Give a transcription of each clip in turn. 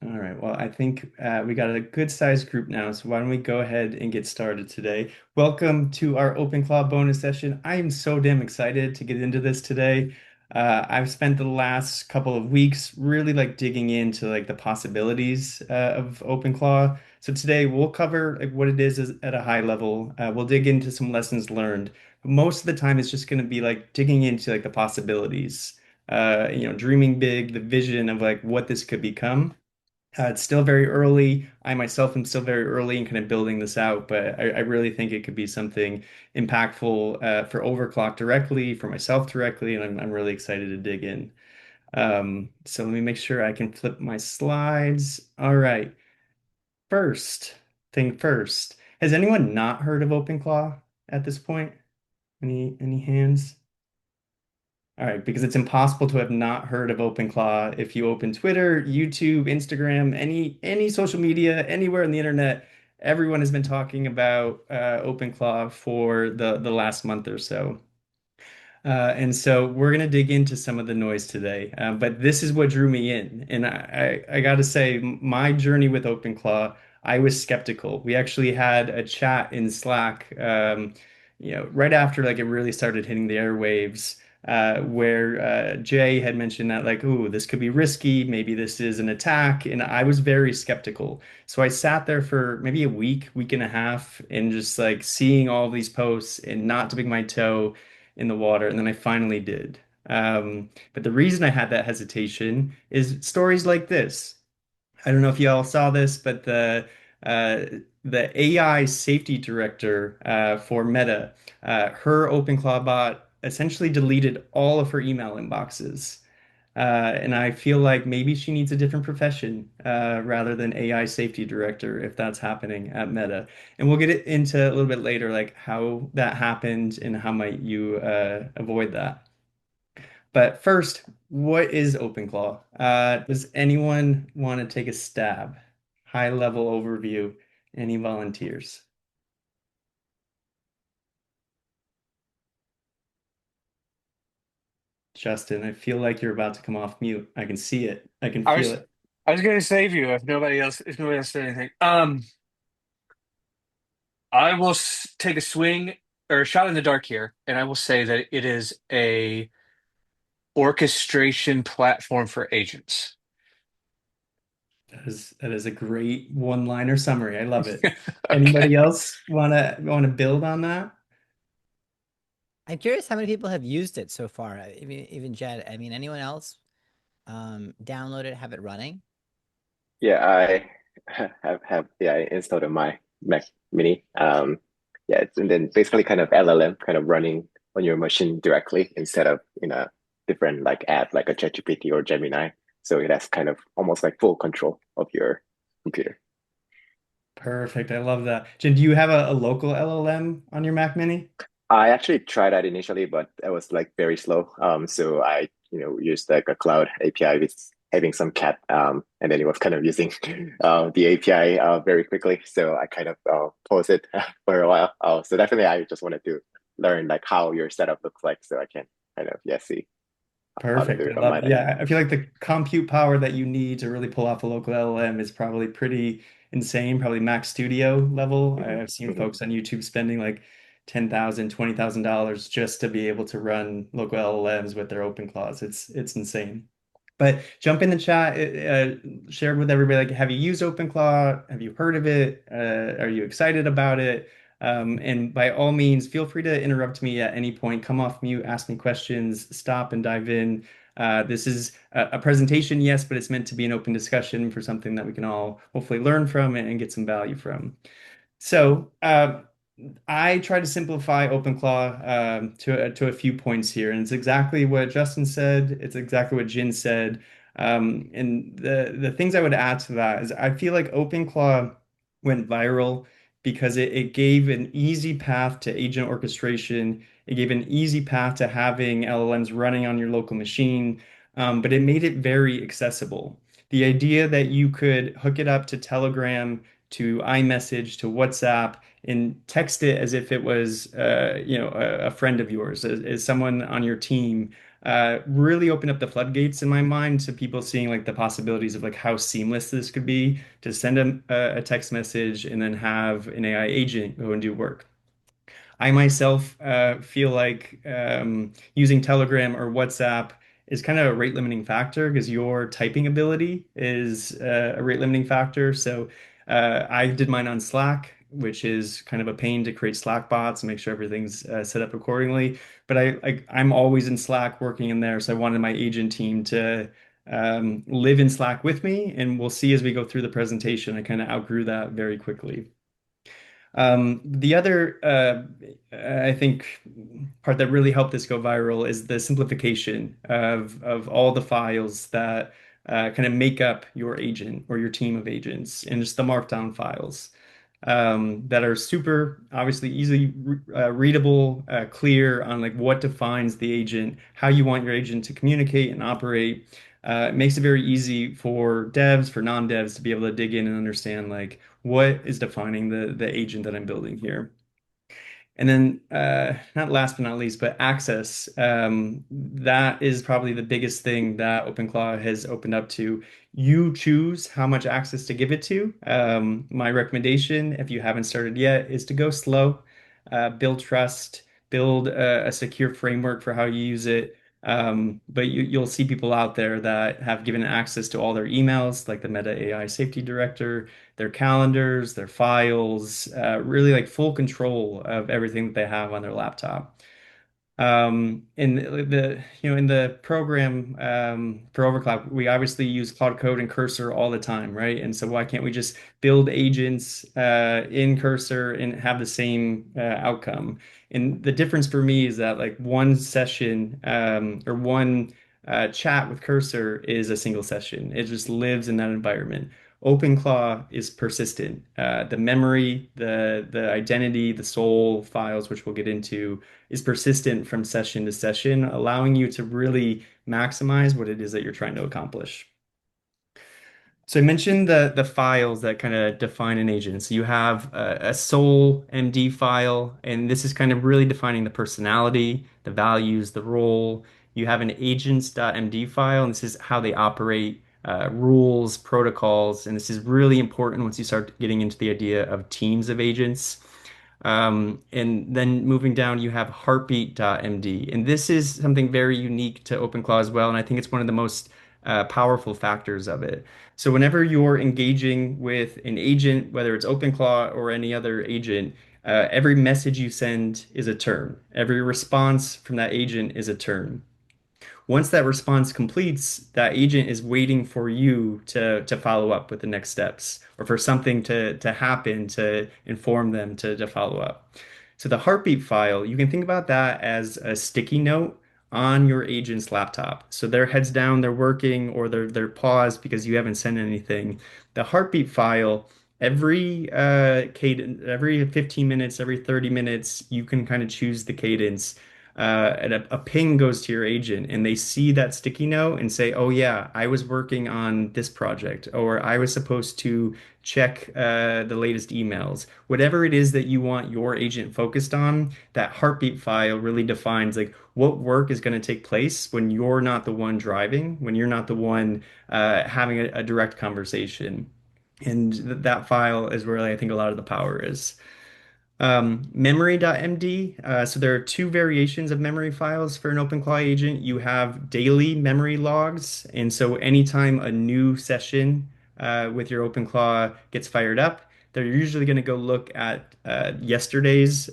All right. Well, I think we got a good sized group now, so why don't we go ahead and get started today? Welcome to our OpenClaw bonus session. I am so damn excited to get into this today. I've spent the last couple of weeks really like digging into like the possibilities of OpenClaw. So today we'll cover like what it is at a high level. We'll dig into some lessons learned. But most of the time, it's just going to be like digging into like the possibilities. Dreaming big, the vision of like what this could become. It's still very early. I myself am still very early in kind of building this out, but I really think it could be something impactful for Overclock directly, for myself directly, and I'm really excited to dig in. So let me make sure I can flip my slides. All right. First thing first, has anyone not heard of OpenClaw at this point? Any hands? All right, because it's impossible to have not heard of OpenClaw. If you open Twitter, YouTube, Instagram, any social media, anywhere on the internet, everyone has been talking about OpenClaw for the last month or so. And so we're going to dig into some of the noise today. But this is what drew me in. And I got to say, my journey with OpenClaw, I was skeptical. We actually had a chat in Slack, right after like it really started hitting the airwaves, where Jay had mentioned that like, ooh, this could be risky. Maybe this is an attack. And I was very skeptical. So I sat there for maybe a week and a half, and just like seeing all these posts and not dipping my toe in the water, and then I finally did. But the reason I had that hesitation is stories like this. I don't know if you all saw this, but uh, the AI safety director for Meta, her OpenClaw bot essentially deleted all of her email inboxes. And I feel like maybe she needs a different profession rather than AI safety director if that's happening at Meta. And we'll get it into a little bit later, like how that happened and how might you avoid that. But first, what is OpenClaw? Does anyone want to take a stab? High level overview. Any volunteers? Justin, I feel like you're about to come off mute. I can see it. I can I feel was it. I was gonna save you if nobody else said anything. I will take a swing or a shot in the dark here, and I will say that it is a orchestration platform for agents. That is a great one-liner summary. I love it. Okay. Anybody else wanna build on that? I'm curious how many people have used it so far. I mean, even Jed. I mean, anyone else download it, have it running? Yeah, I have yeah, I installed on my Mac Mini. Yeah, and then basically kind of LLM kind of running on your machine directly instead of in a different like app like a ChatGPT or Gemini. So it has kind of almost like full control of your computer. Perfect. I love that. Jen, do you have a local LLM on your Mac Mini? I actually tried that initially, but it was like very slow. So I, used like a cloud API with having some cat, and then it was kind of using the API very quickly. So I kind of paused it for a while. So definitely, I just wanted to learn like how your setup looks like, so I can kind of see how to do Perfect. I it on love my it. end. Yeah, I feel like the compute power that you need to really pull off a local LLM is probably pretty insane, probably Mac Studio level. Hmm. I've seen Hmm. folks on YouTube spending like 10,000, $20,000 just to be able to run local LLMs with their open clause. It's insane. But jump in the chat, share with everybody, like, have you used OpenClaw? Have you heard of it? Are you excited about it? And by all means, feel free to interrupt me at any point. Come off mute, ask me questions, stop and dive in. This is a presentation, yes, but it's meant to be an open discussion for something that we can all hopefully learn from and get some value from. So, I try to simplify OpenClaw to a few points here, and it's exactly what Justin said. It's exactly what Jin said. And the things I would add to that is I feel like OpenClaw went viral because it gave an easy path to agent orchestration. It gave an easy path to having LLMs running on your local machine, but it made it very accessible. The idea that you could hook it up to Telegram, to iMessage, to WhatsApp, and text it as if it was, a friend of yours, as someone on your team. really opened up the floodgates in my mind to people seeing like the possibilities of like how seamless this could be to send a text message and then have an AI agent go and do work. I myself feel like using Telegram or WhatsApp is kind of a rate limiting factor because your typing ability is a rate limiting factor. So I did mine on Slack, which is kind of a pain to create Slack bots and make sure everything's set up accordingly. But I'm always in Slack working in there, so I wanted my agent team to live in Slack with me, and we'll see as we go through the presentation. I kind of outgrew that very quickly. The other, I think, part that really helped this go viral is the simplification of all the files that kind of make up your agent or your team of agents, and just the markdown files that are super obviously easily readable, clear on like what defines the agent, how you want your agent to communicate and operate. It makes it very easy for devs, for non-devs to be able to dig in and understand like what is defining the agent that I'm building here. And then, not last but not least, but access. That is probably the biggest thing that OpenClaw has opened up to. You choose how much access to give it to. My recommendation, if you haven't started yet, is to go slow, build trust, build a secure framework for how you use it. But you'll see people out there that have given access to all their emails, like the Meta AI safety director, their calendars, their files, really like full control of everything that they have on their laptop. In in the program for Overclock, we obviously use Cloud Code and Cursor all the time, right? And so why can't we just build agents in Cursor and have the same outcome? And the difference for me is that like one session or one chat with Cursor is a single session. It just lives in that environment. OpenClaw is persistent. The memory, the identity, the soul files, which we'll get into, is persistent from session to session, allowing you to really maximize what it is that you're trying to accomplish. So I mentioned the files that kind of define an agent. So you have a sole MD file, and this is kind of really defining the personality, the values, the role. You have an agents.md file, and this is how they operate, rules, protocols, and this is really important once you start getting into the idea of teams of agents. And then moving down, you have heartbeat.md. And this is something very unique to OpenClaw as well. And I think it's one of the most powerful factors of it. So whenever you're engaging with an agent, whether it's OpenClaw or any other agent, every message you send is a turn. Every response from that agent is a turn. Once that response completes, that agent is waiting for you to follow up with the next steps or for something to happen to inform them to follow up. So the heartbeat file, you can think about that as a sticky note on your agent's laptop. So they're heads down, they're working, or they're paused because you haven't sent anything. The heartbeat file, every 15 minutes, every 30 minutes, you can kind of choose the cadence and a ping goes to your agent and they see that sticky note and say, oh, yeah, I was working on this project, or I was supposed to check the latest emails. Whatever it is that you want your agent focused on, that heartbeat file really defines like what work is going to take place when you're not the one driving, when you're not the one having a direct conversation. And that file is where I think a lot of the power is. Memory.md. So there are two variations of memory files for an OpenClaw agent. You have daily memory logs, and so anytime a new session with your OpenClaw gets fired up, they're usually going to go look at yesterday's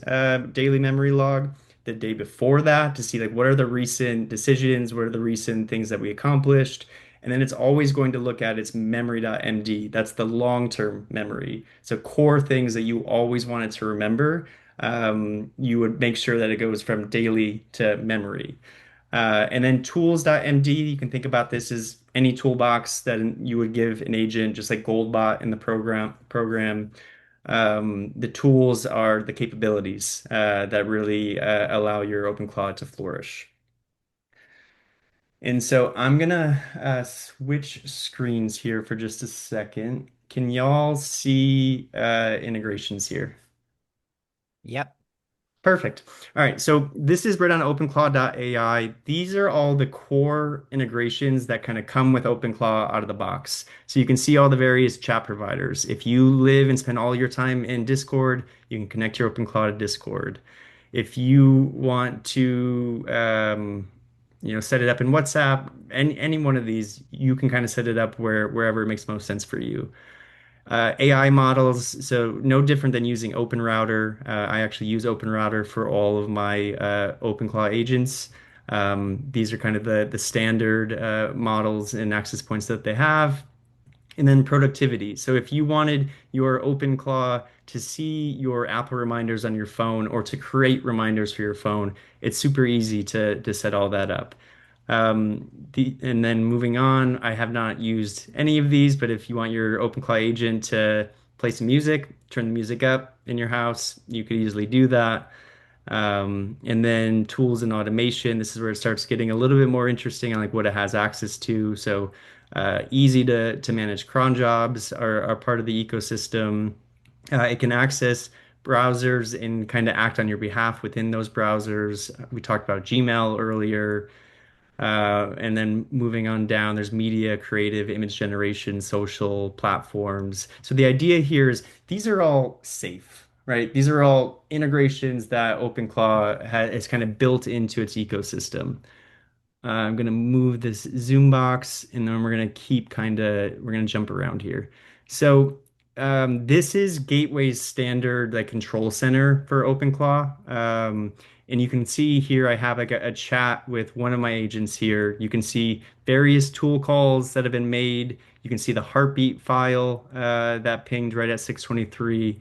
daily memory log, the day before that to see like what are the recent decisions, what are the recent things that we accomplished. And then it's always going to look at its memory.md. That's the long-term memory. So core things that you always wanted to remember, you would make sure that it goes from daily to memory. And then tools.md, you can think about this as any toolbox that you would give an agent, just like Goldbot in the program. The tools are the capabilities that really allow your OpenClaw to flourish. And so I'm gonna switch screens here for just a second. Can y'all see integrations here? Yep. Perfect. All right, so this is right on OpenClaw.ai. These are all the core integrations that kind of come with OpenClaw out of the box. So you can see all the various chat providers. If you live and spend all your time in Discord, you can connect your OpenClaw to Discord. If you want to, set it up in WhatsApp, any one of these, you can kind of set it up wherever it makes most sense for you. AI models, so no different than using OpenRouter. I actually use OpenRouter for all of my OpenClaw agents. These are kind of the standard models and access points that they have. And then productivity. So if you wanted your OpenClaw to see your Apple reminders on your phone or to create reminders for your phone, it's super easy to set all that up. And then moving on, I have not used any of these, but if you want your OpenClaw agent to play some music, turn the music up in your house, you could easily do that. And then tools and automation. This is where it starts getting a little bit more interesting on like what it has access to. So easy to manage cron jobs are part of the ecosystem. It can access browsers and kind of act on your behalf within those browsers. We talked about Gmail earlier. And then moving on down, there's media, creative, image generation, social platforms. So the idea here is these are all safe, right? These are all integrations that OpenClaw has kind of built into its ecosystem. I'm going to move this zoom box and then we're going to jump around here. So this is Gateway's standard like control center for OpenClaw. And you can see here I have like a chat with one of my agents here. You can see various tool calls that have been made. You can see the heartbeat file that pinged right at 6:23.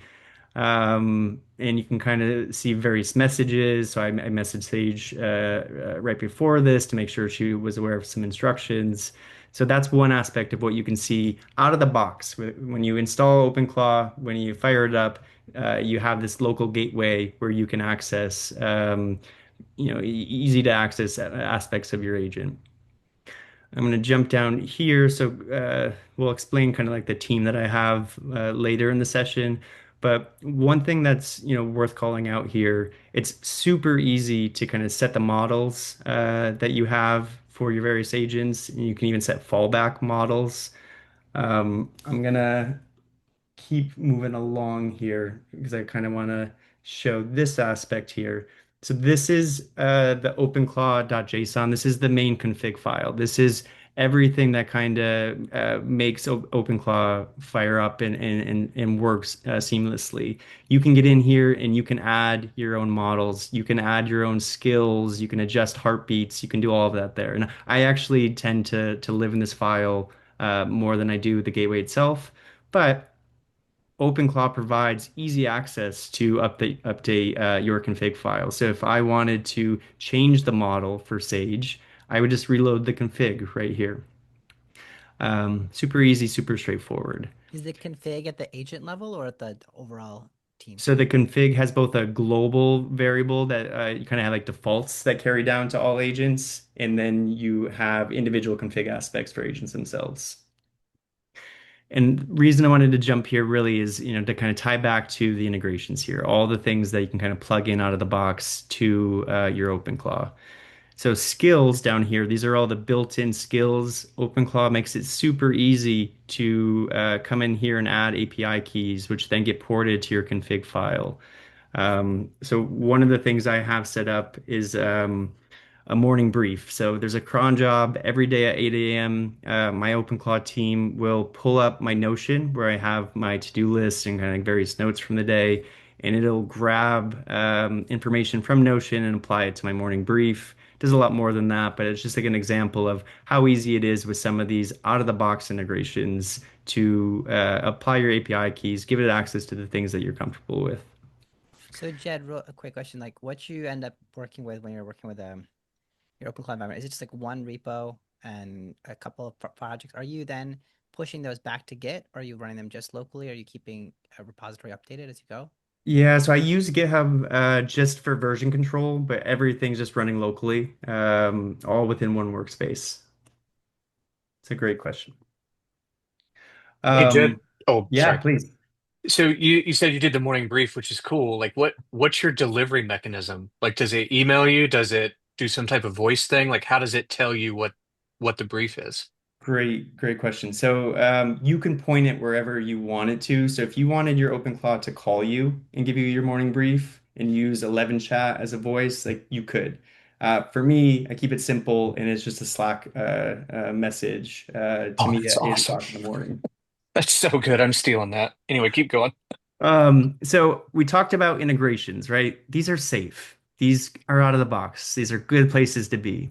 And you can kind of see various messages. So I messaged Sage right before this to make sure she was aware of some instructions. So that's one aspect of what you can see out of the box. When you install OpenClaw, when you fire it up, you have this local gateway where you can access, easy to access aspects of your agent. I'm going to jump down here. So we'll explain kind of like the team that I have later in the session. But one thing that's worth calling out here, it's super easy to kind of set the models that you have for your various agents. And you can even set fallback models. I'm gonna keep moving along here because I kind of want to show this aspect here. So this is the openclaw.json. This is the main config file. This is everything that kind of makes OpenClaw fire up and works seamlessly. You can get in here and you can add your own models. You can add your own skills. You can adjust heartbeats. You can do all of that there. And I actually tend to live in this file more than I do the gateway itself. But OpenClaw provides easy access to update your config file. So if I wanted to change the model for Sage, I would just reload the config right here. Super easy, super straightforward. Is the config at the agent level or at the overall team? So the config has both a global variable that you kind of have like defaults that carry down to all agents, and then you have individual config aspects for agents themselves. And reason I wanted to jump here really is, to kind of tie back to the integrations here, all the things that you can kind of plug in out of the box to your OpenClaw. So skills down here, these are all the built-in skills. OpenClaw makes it super easy to come in here and add API keys, which then get ported to your config file. So one of the things I have set up is a morning brief. So there's a cron job every day at 8 a.m. My OpenClaw team will pull up my Notion where I have my to-do list and kind of various notes from the day, and it'll grab information from Notion and apply it to my morning brief. It does a lot more than that, but it's just like an example of how easy it is with some of these out-of-the-box integrations to apply your API keys, give it access to the things that you're comfortable with. So Jed, a quick question, like what you end up working with when you're working with your OpenClaw environment, is it just like one repo and a couple of projects? Are you then pushing those back to Git? Or are you running them just locally? Are you keeping a repository updated as you go? Yeah, so I use GitHub just for version control, but everything's just running locally, all within one workspace. It's a great question. Hey, Jed. Um, Oh, yeah, sorry. please. So you said you did the morning brief, which is cool. Like what's your delivery mechanism? Like does it email you? Does it do some type of voice thing? Like how does it tell you what the brief is? Great question. So you can point it wherever you want it to. So if you wanted your OpenClaw to call you and give you your morning brief and use 11 chat as a voice, like you could. For me, I keep it simple and it's just a Slack message to Oh, me that's at 8 awesome. o'clock in the morning. That's so good. I'm stealing that. Anyway, keep going. So we talked about integrations, right? These are safe. These are out of the box. These are good places to be.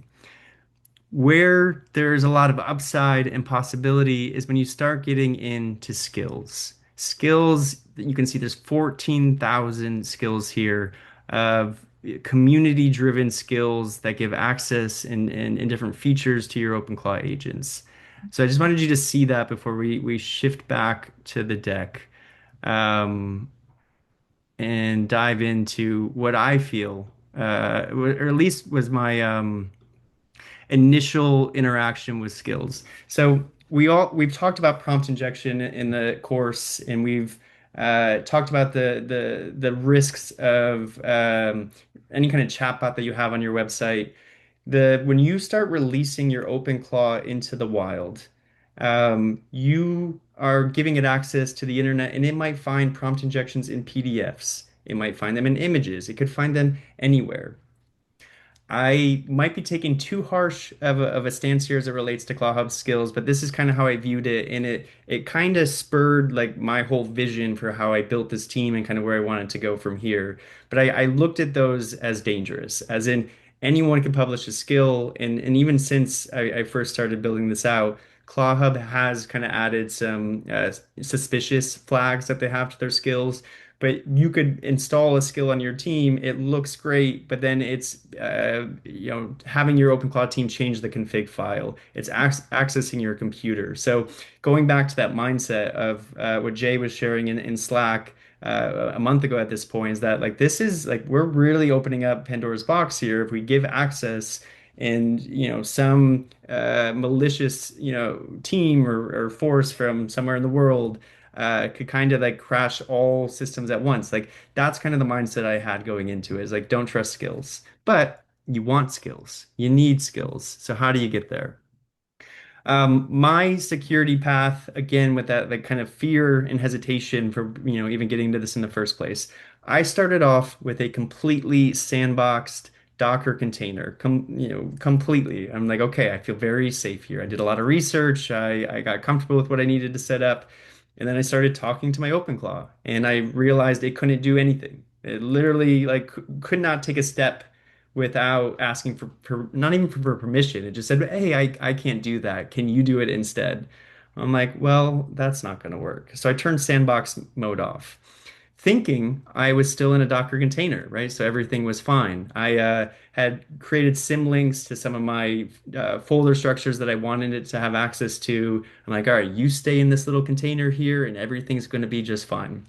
Where there's a lot of upside and possibility is when you start getting into skills. Skills, you can see there's 14,000 skills here of community-driven skills that give access and different features to your OpenClaw agents. So I just wanted you to see that before we shift back to the deck um, and dive into what I feel, or at least was my initial interaction with skills. So we've talked about prompt injection in the course, and we've talked about the risks of any kind of chatbot that you have on your website. The when you start releasing your OpenClaw into the wild, you are giving it access to the internet, and it might find prompt injections in PDFs. It might find them in images. It could find them anywhere. I might be taking too harsh of a stance here as it relates to ClawHub skills, but this is kind of how I viewed it, and it kind of spurred like my whole vision for how I built this team and kind of where I wanted to go from here. But I looked at those as dangerous, as in anyone can publish a skill, and even since I first started building this out, ClawHub has kind of added some suspicious flags that they have to their skills. But you could install a skill on your team. It looks great, but then it's having your OpenClaw team change the config file. It's accessing your computer. So going back to that mindset of what Jay was sharing in Slack a month ago at this point is that like this is like we're really opening up Pandora's box here if we give access and some malicious team or force from somewhere in the world could kind of like crash all systems at once. Like that's kind of the mindset I had going into it is like don't trust skills. But you want skills. You need skills. So how do you get there? My security path, again, with that like kind of fear and hesitation for even getting into this in the first place, I started off with a completely sandboxed Docker container, completely. I'm like, okay, I feel very safe here. I did a lot of research. I got comfortable with what I needed to set up, and then I started talking to my OpenClaw, and I realized it couldn't do anything. It literally like could not take a step without asking for not even for permission. It just said, "Hey, I can't do that. Can you do it instead?" I'm like, "Well, that's not going to work." So I turned sandbox mode off, thinking I was still in a Docker container, right? So everything was fine. I had created symlinks to some of my folder structures that I wanted it to have access to. I'm like, "All right, you stay in this little container here, and everything's going to be just fine."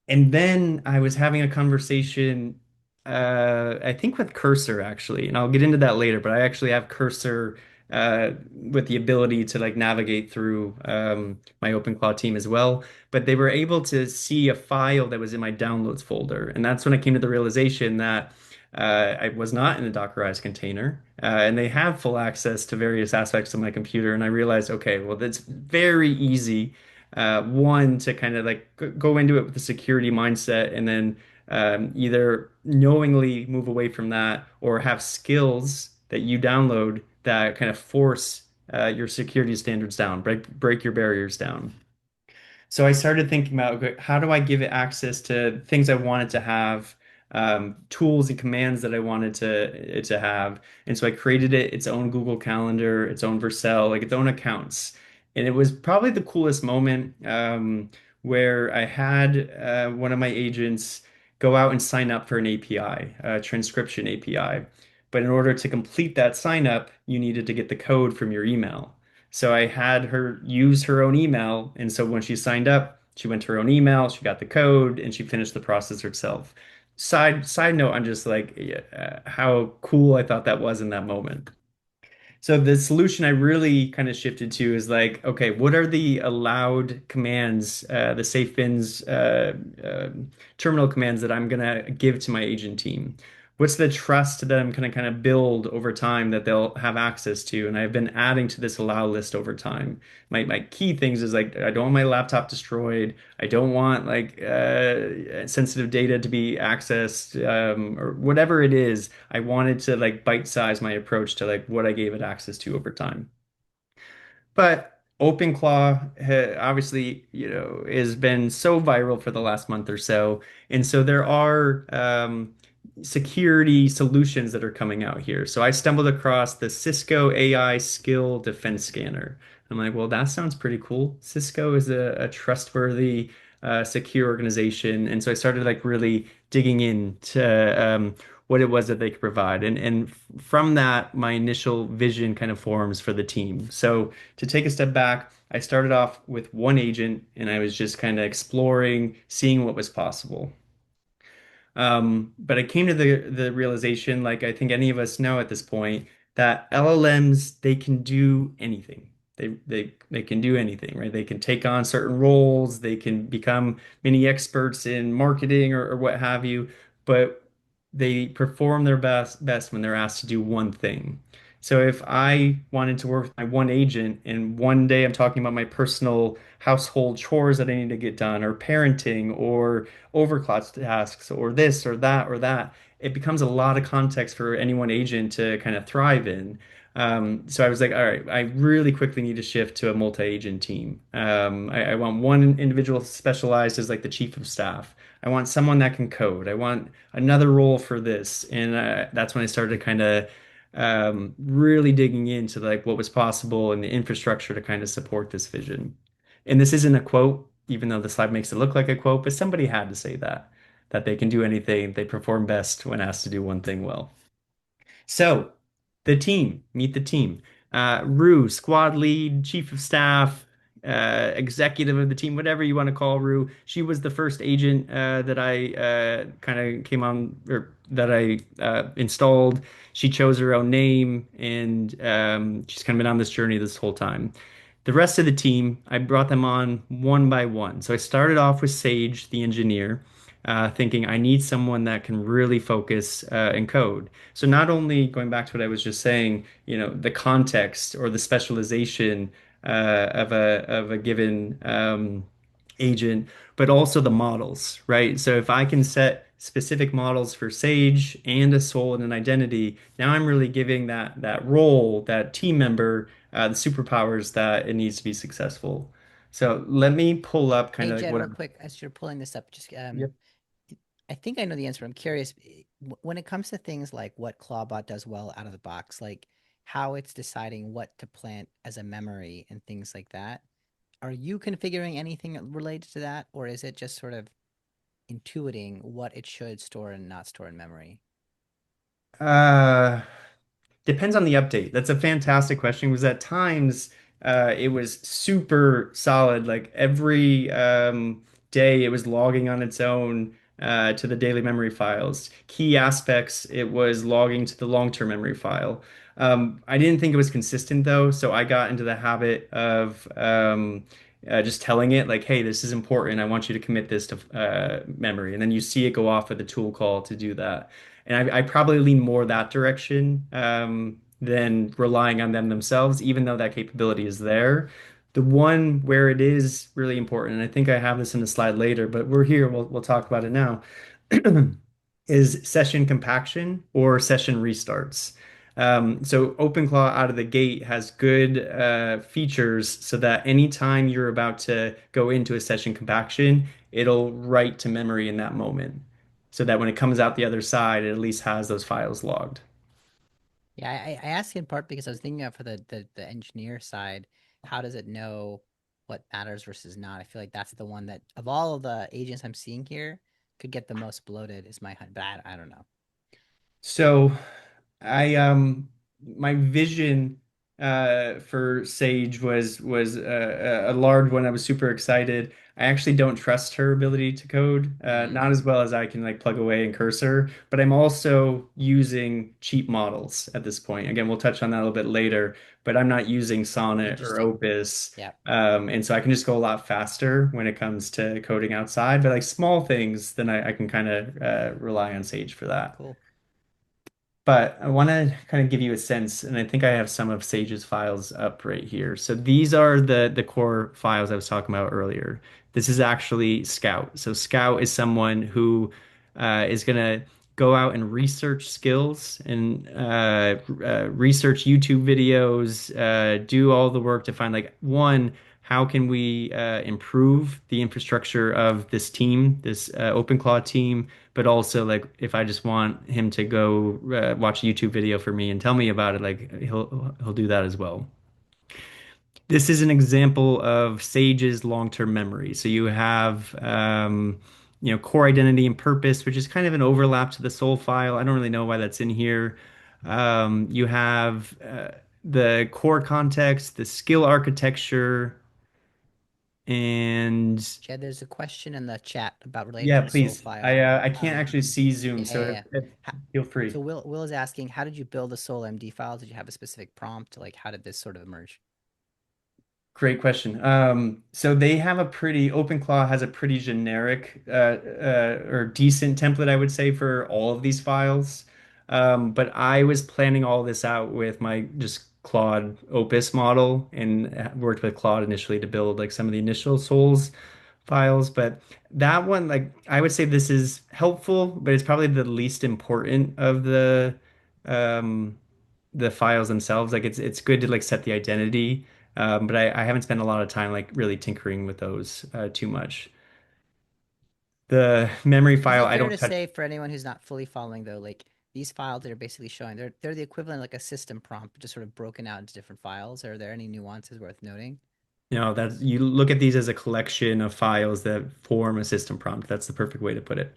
And then I was having a conversation, I think with Cursor actually, and I'll get into that later, but I actually have Cursor with the ability to like navigate through my OpenClaw team as well. But they were able to see a file that was in my downloads folder. And that's when I came to the realization that I was not in a Dockerized container, and they have full access to various aspects of my computer. And I realized, okay, well, that's very easy one to kind of like go into it with a security mindset and then either knowingly move away from that or have skills that you download that kind of force your security standards down, break your barriers down. So I started thinking about, okay, how do I give it access to things I wanted to have, tools and commands that I wanted to have. And so I created it its own Google Calendar, its own Vercel, like its own accounts. And it was probably the coolest moment where I had one of my agents go out and sign up for an API, a transcription API. But in order to complete that sign up, you needed to get the code from your email. So I had her use her own email. And so when she signed up, she went to her own email, she got the code, and she finished the process herself. Side note, I'm just like how cool I thought that was in that moment. So the solution I really kind of shifted to is like, okay, what are the allowed commands, the safe bins, terminal commands that I'm gonna give to my agent team? What's the trust that I'm gonna kind of build over time that they'll have access to? And I've been adding to this allow list over time. My key things is like I don't want my laptop destroyed. I don't want like sensitive data to be accessed, or whatever it is. I wanted to like bite size my approach to like what I gave it access to over time. But OpenClaw obviously, has been so viral for the last month or so. And so there are security solutions that are coming out here. So I stumbled across the Cisco AI Skill Defense Scanner. I'm like, well, that sounds pretty cool. Cisco is a trustworthy, secure organization. And so I started like really digging into what it was that they could provide. And from that, my initial vision kind of forms for the team. So to take a step back, I started off with one agent and I was just kind of exploring, seeing what was possible. But I came to the realization, like I think any of us know at this point, that LLMs they can do anything. They can do anything, right? They can take on certain roles, they can become mini experts in marketing or what have you, but they perform their best when they're asked to do one thing. So if I wanted to work with my one agent and one day I'm talking about my personal household chores that I need to get done or parenting or overclock tasks or this or that, it becomes a lot of context for any one agent to kind of thrive in. So I was like, all right, I really quickly need to shift to a multi-agent team. I want one individual specialized as like the chief of staff. I want someone that can code. I want another role for this. And that's when I started kind of really digging into like what was possible and the infrastructure to kind of support this vision. And this isn't a quote, even though the slide makes it look like a quote, but somebody had to say that they can do anything, they perform best when asked to do one thing well. So, the team, meet the team. Rue, squad lead, chief of staff, executive of the team, whatever you want to call Rue. She was the first agent that I kind of came on or that I installed. She chose her own name, and she's kind of been on this journey this whole time. The rest of the team, I brought them on one by one. So I started off with Sage, the engineer, thinking I need someone that can really focus and code. So not only going back to what I was just saying, the context or the specialization of a given agent, but also the models, right? So if I can set specific models for Sage and a soul and an identity, now I'm really giving that role, that team member, the superpowers that it needs to be successful. So let me pull up kind Hey, of like Jed, what real I'm. quick, as you're pulling this up, just Yep. I think I know the answer. I'm curious when it comes to things like what Clawbot does well out of the box, like how it's deciding what to plant as a memory and things like that. Are you configuring anything related to that, or is it just sort of intuiting what it should store and not store in memory? Uh, Depends on the update. That's a fantastic question because at times it was super solid. Like every day it was logging on its own to the daily memory files. Key aspects, it was logging to the long-term memory file. I didn't think it was consistent though, so I got into the habit of just telling it like, hey, this is important. I want you to commit this to memory. And then you see it go off with a tool call to do that. And I probably lean more that direction than relying on them themselves, even though that capability is there. The one where it is really important, and I think I have this in a slide later, but we're here, we'll talk about it now, is session compaction or session restarts. So OpenClaw out of the gate has good features so that anytime you're about to go into a session compaction, it'll write to memory in that moment so that when it comes out the other side, it at least has those files logged. Yeah, I ask in part because I was thinking of for the engineer side, how does it know what matters versus not? I feel like that's the one that of all of the agents I'm seeing here could get the most bloated is my hunt, but I don't know. So I my vision for Sage was a large one. I was super excited. I actually don't trust her ability to code, Mm, not as well as I can like plug away and cursor, but I'm also using cheap models at this point. Again, we'll touch on that a little bit later, but I'm not using Sonnet or interesting. Opus. Yeah, And so I can just go a lot faster when it comes to coding outside, but like small things, then I can kind of rely on Sage for that. cool. But I want to kind of give you a sense, and I think I have some of Sage's files up right here. So these are the core files I was talking about earlier. This is actually Scout. So Scout is someone who is going to go out and research skills and research YouTube videos, do all the work to find like one, how can we improve the infrastructure of this team, this OpenClaw team? But also like if I just want him to go watch a YouTube video for me and tell me about it, like he'll do that as well. This is an example of Sage's long-term memory. So you have core identity and purpose, which is kind of an overlap to the soul file. I don't really know why that's in here. You have the core context, the skill architecture, and Jed, there's a question in the chat about related yeah, to the soul please. I file. uh, I can't actually see Zoom, Yeah, yeah, so yeah. feel So free. Will is asking, how did you build a soul MD file? Did you have a specific prompt? Like, how did this sort of emerge? Great question. So they have a pretty, OpenClaw has a pretty generic or decent template, I would say, for all of these files. But I was planning all this out with my just Claude Opus model and worked with Claude initially to build like some of the initial Souls files. But that one, like I would say this is helpful, but it's probably the least important of um the files themselves. Like it's good to like set the identity. But I haven't spent a lot of time like really tinkering with those too much. The memory Is file it I fair don't to touch. say for anyone who's not fully following though, like these files that are basically showing, they're the equivalent of like a system prompt, just sort of broken out into different files? Are there any nuances worth noting? That's you look at these as a collection of files that form a system prompt. That's the perfect way to put it.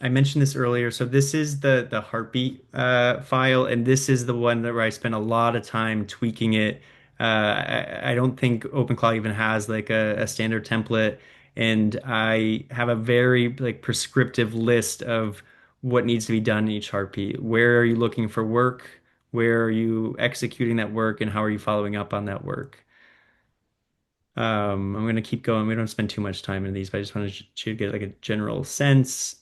I mentioned this earlier. So this is the heartbeat file, and this is the one that where I spent a lot of time tweaking it. I don't think OpenClaw even has like a standard template, and I have a very like prescriptive list of what needs to be done in each heartbeat. Where are you looking for work? Where are you executing that work, and how are you following up on that work? I'm going to keep going. We don't spend too much time in these, but I just wanted to get like a general sense.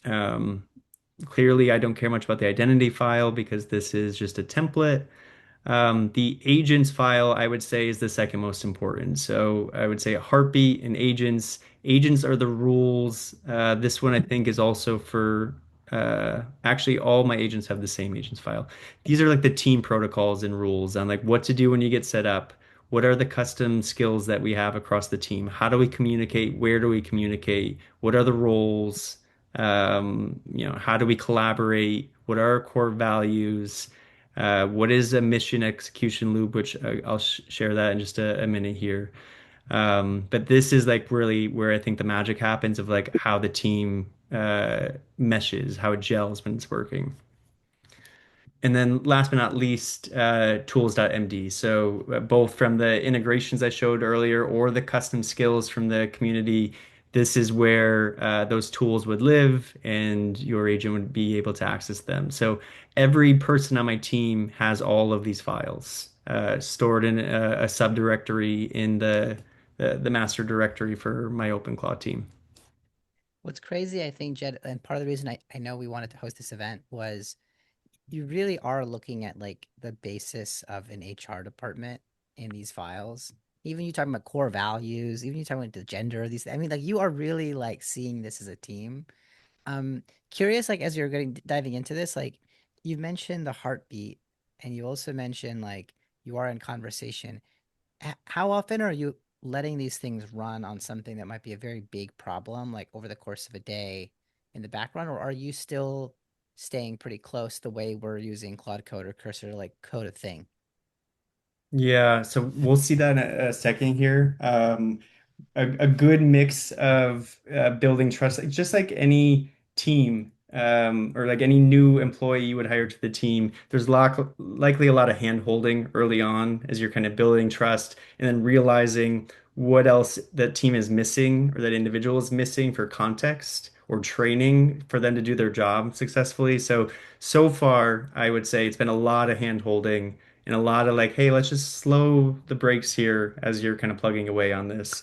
Um, Clearly, I don't care much about the identity file because this is just a template. The agents file, I would say, is the second most important. So I would say heartbeat and agents. Agents are the rules. This one I think is also for actually all my agents have the same agents file. These are like the team protocols and rules on like what to do when you get set up. What are the custom skills that we have across the team? How do we communicate? Where do we communicate? What are the roles? How do we collaborate? What are our core values? What is a mission execution loop, which I'll sh share that in just a minute here. But this is like really where I think the magic happens of like how the team meshes, how it gels when it's working. And then last but not least, tools.md. So both from the integrations I showed earlier or the custom skills from the community, this is where those tools would live and your agent would be able to access them. So every person on my team has all of these files stored in a subdirectory in the master directory for my OpenClaw team. What's crazy, I think, Jed, and part of the reason I know we wanted to host this event was you really are looking at like the basis of an HR department in these files. Even you talking about core values, even you talking about the gender of these, I mean, like you are really like seeing this as a team. Um, Curious, like as you're getting diving into this, like you mentioned the heartbeat, and you also mentioned like you are in conversation. How often are you letting these things run on something that might be a very big problem, like over the course of a day in the background, or are you still staying pretty close the way we're using Claude Code or Cursor to like code a thing? Yeah, so we'll see that in a second here. A good mix of building trust, just like any team. or like any new employee you would hire to the team, there's likely a lot of hand holding early on as you're kind of building trust and then realizing what else that team is missing or that individual is missing for context or training for them to do their job successfully. So far, I would say it's been a lot of hand holding and a lot of like, hey, let's just slow the brakes here as you're kind of plugging away on this.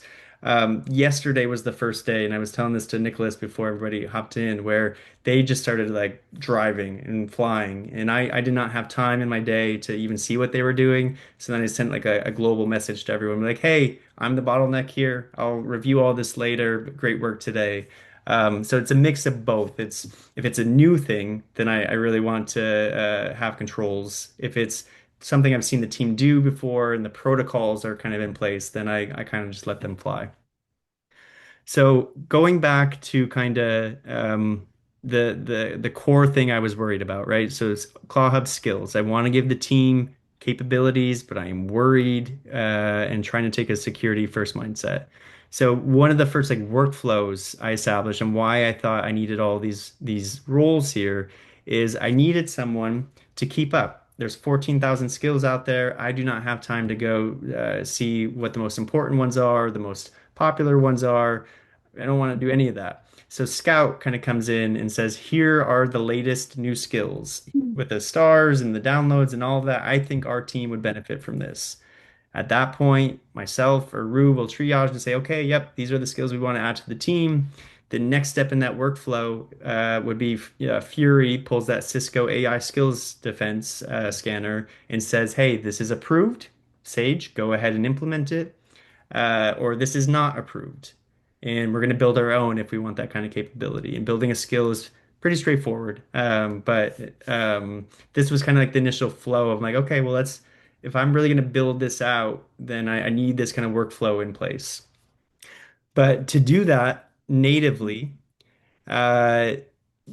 Yesterday was the first day, and I was telling this to Nicholas before everybody hopped in, where they just started like driving and flying, and I did not have time in my day to even see what they were doing. So then I sent like a global message to everyone, like, "Hey, I'm the bottleneck here. I'll review all this later. But great work today." So it's a mix of both. It's if it's a new thing, then I really want to have controls. If it's something I've seen the team do before and the protocols are kind of in place, then I kind of just let them fly. So going back to kind of the core thing I was worried about, right? So it's Claw Hub skills. I want to give the team capabilities, but I am worried and trying to take a security first mindset. So one of the first like workflows I established and why I thought I needed all these roles here is I needed someone to keep up. There's 14,000 skills out there. I do not have time to go see what the most important ones are, the most popular ones are. I don't want to do any of that. So Scout kind of comes in and says, here are the latest new skills with the stars and the downloads and all of that. I think our team would benefit from this. At that point, myself or Rue will triage and say, okay, yep, these are the skills we want to add to the team. The next step in that workflow would be Fury pulls that Cisco AI skills defense scanner and says, hey, this is approved. Sage, go ahead and implement it. Or this is not approved. And we're going to build our own if we want that kind of capability. And building a skill is pretty straightforward. But this was kind of like the initial flow of like, okay, well, if I'm really going to build this out, then I need this kind of workflow in place. But to do that natively, uh,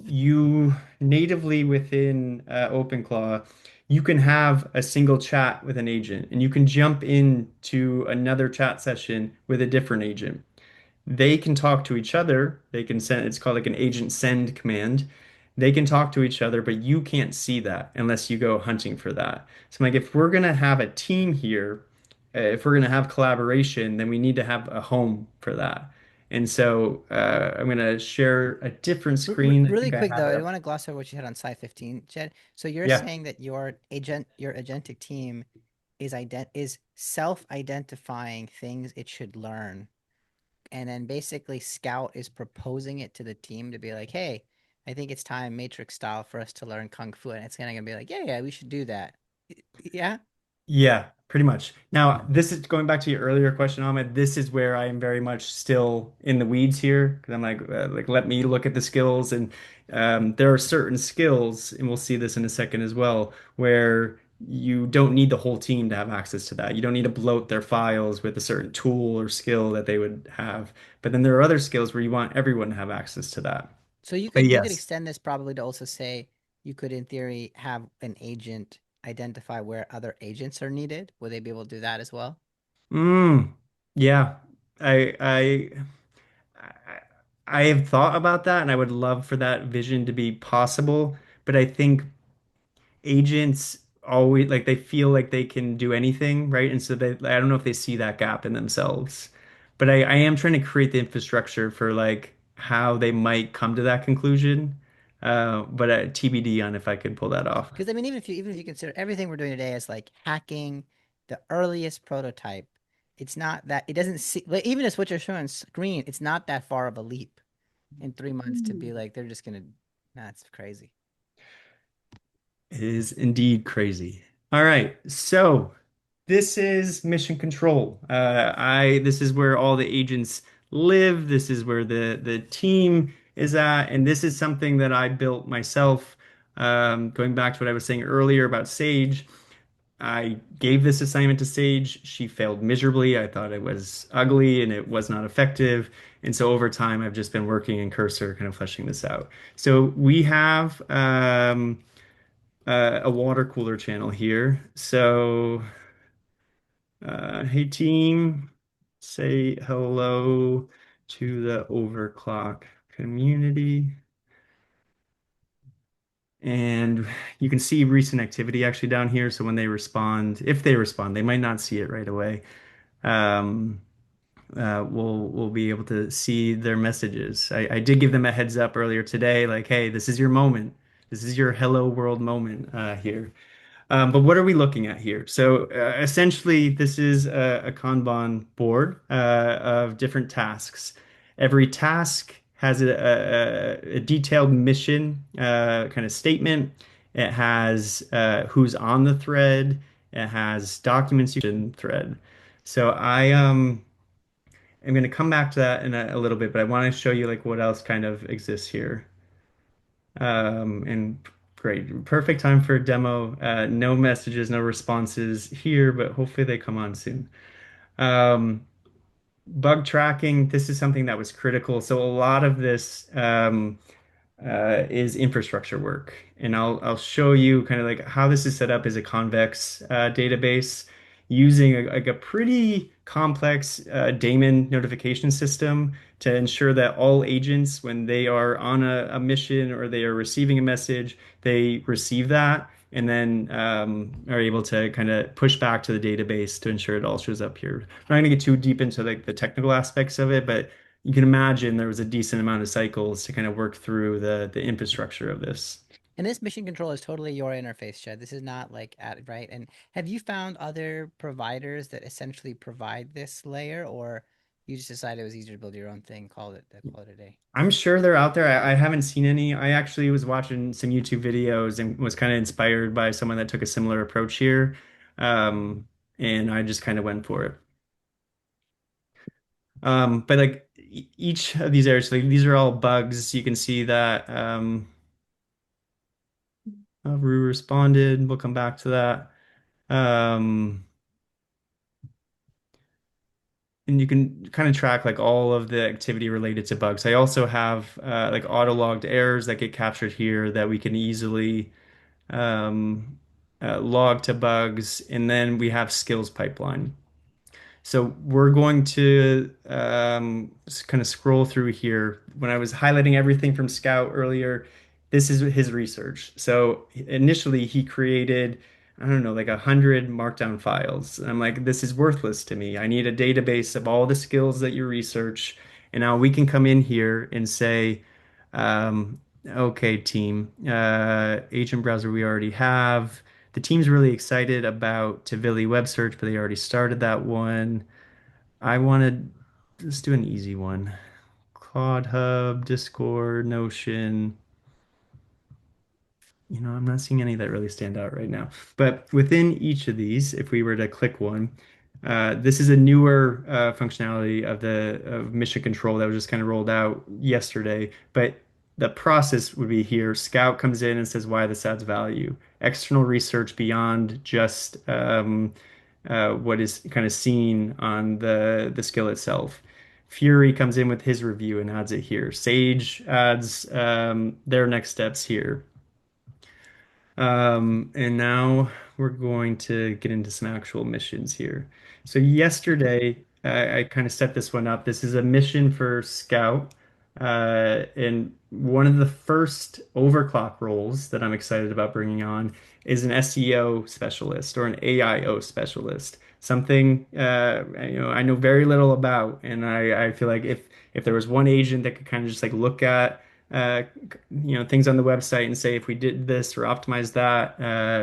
you natively within OpenClaw, you can have a single chat with an agent and you can jump into another chat session with a different agent. They can talk to each other. They can send, it's called like an agent send command. They can talk to each other, but you can't see that unless you go hunting for that. So I'm like, if we're gonna have a team here, if we're gonna have collaboration, then we need to have a home for that. And so I'm gonna share a different screen. I Really think I quick have though, it I up. want to gloss over what you had on Sci 15, Jed. So you're Yeah. saying that your agentic team is self-identifying things it should learn, and then basically Scout is proposing it to the team to be like, hey, I think it's time Matrix style for us to learn Kung Fu, and it's gonna be like, yeah, we should do that. Yeah. Yeah, pretty much. Now, this is going back to your earlier question, Ahmed. This is where I am very much still in the weeds here because I'm like, let me look at the skills, and there are certain skills, and we'll see this in a second as well, where you don't need the whole team to have access to that. You don't need to bloat their files with a certain tool or skill that they would have. But then there are other skills where you want everyone to have access to that. So But you could yes. extend this probably to also say you could in theory have an agent identify where other agents are needed. Would they be able to do that as well? Mm, yeah. I I I I have thought about that and I would love for that vision to be possible, but I think agents always like they feel like they can do anything, right? And so I don't know if they see that gap in themselves. But I am trying to create the infrastructure for like how they might come to that conclusion. But TBD on if I could pull that off. Because I mean, even if you consider everything we're doing today as like hacking the earliest prototype, it's not that it doesn't see like, even as what you're showing on screen, it's not that far of a leap in 3 months to be like they're just gonna. That's crazy. It is indeed crazy. All right, so this is mission control. This is where all the agents live. This is where the team is at, and this is something that I built myself. Going back to what I was saying earlier about Sage, I gave this assignment to Sage. She failed miserably. I thought it was ugly and it was not effective. And so over time, I've just been working in Cursor, kind of fleshing this out. So we have a water cooler channel here. So, hey team, say hello to the Overclock community. And you can see recent activity actually down here. So when they respond, if they respond, they might not see it right away. Um, we'll be able to see their messages. I did give them a heads up earlier today, like, hey, this is your moment. This is your hello world moment here. But what are we looking at here? So essentially, this is a Kanban board of different tasks. Every task has a detailed mission kind of statement. It has who's on the thread. It has documents you can thread. So I'm going to come back to that in a little bit, but I want to show you like what else kind of exists here. And great, perfect time for a demo. No messages, no responses here, but hopefully they come on soon. Um, Bug tracking, this is something that was critical. So a lot of this is infrastructure work. And I'll show you kind of like how this is set up as a convex database using like a pretty complex daemon notification system to ensure that all agents, when they are on a mission or they are receiving a message, they receive that and then are able to kind of push back to the database to ensure it all shows up here. I'm not going to get too deep into like the technical aspects of it, but you can imagine there was a decent amount of cycles to kind of work through the infrastructure of this. And this mission control is totally your interface, Chad. This is not like right. And have you found other providers that essentially provide this layer, or you just decided it was easier to build your own thing, call it a day? I'm sure they're out there. I haven't seen any. I actually was watching some YouTube videos and was kind of inspired by someone that took a similar approach here. Um, and I just kind of went for it. But like each of these areas, like these are all bugs. You can see that Rue responded. We'll come back to that. Um, and you can kind of track like all of the activity related to bugs. I also have like auto logged errors that get captured here that we can easily um, log to bugs. And then we have skills pipeline. So we're going to kind of scroll through here. When I was highlighting everything from Scout earlier, this is his research. So initially he created, I don't know, like 100 markdown files. And I'm like, this is worthless to me. I need a database of all the skills that you research. And now we can come in here and say, okay, team, agent browser we already have. The team's really excited about Tavili web search, but they already started that one. I wanted let's do an easy one. Claude Hub, Discord, Notion. I'm not seeing any that really stand out right now. But within each of these, if we were to click one, this is a newer functionality of the of mission control that was just kind of rolled out yesterday. But the process would be here. Scout comes in and says why this adds value. External research beyond just what is kind of seen on the skill itself. Fury comes in with his review and adds it here. Sage adds their next steps here. And now we're going to get into some actual missions here. So yesterday, I kind of set this one up. This is a mission for Scout. And one of the first overclock roles that I'm excited about bringing on is an SEO specialist or an AIO specialist. Something I know very little about, and I feel like if there was one agent that could kind of just like look at uh, things on the website and say if we did this or optimize that,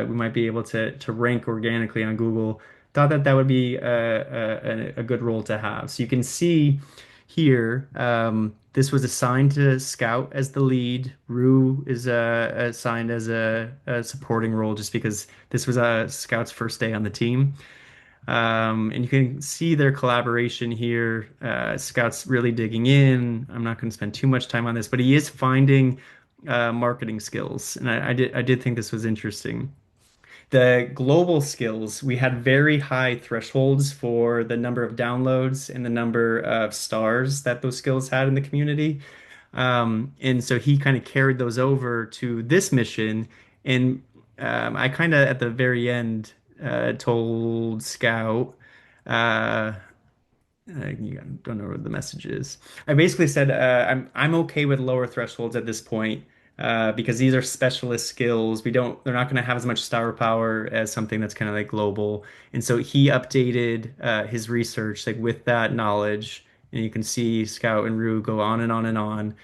we might be able to rank organically on Google. Thought that that would be a good role to have. So you can see here, this was assigned to Scout as the lead. Rue is assigned as a supporting role just because this was Scout's first day on the team. And you can see their collaboration here. Scott's really digging in. I'm not going to spend too much time on this, but he is finding marketing skills, and I did think this was interesting. The global skills, we had very high thresholds for the number of downloads and the number of stars that those skills had in the community. And so he kind of carried those over to this mission. And I kind of at the very end told Scout, uh, I don't know what the message is. I basically said I'm okay with lower thresholds at this point. because these are specialist skills. They're not going to have as much star power as something that's kind of like global. And so he updated his research like with that knowledge, and you can see Scout and Rue go on and on and on.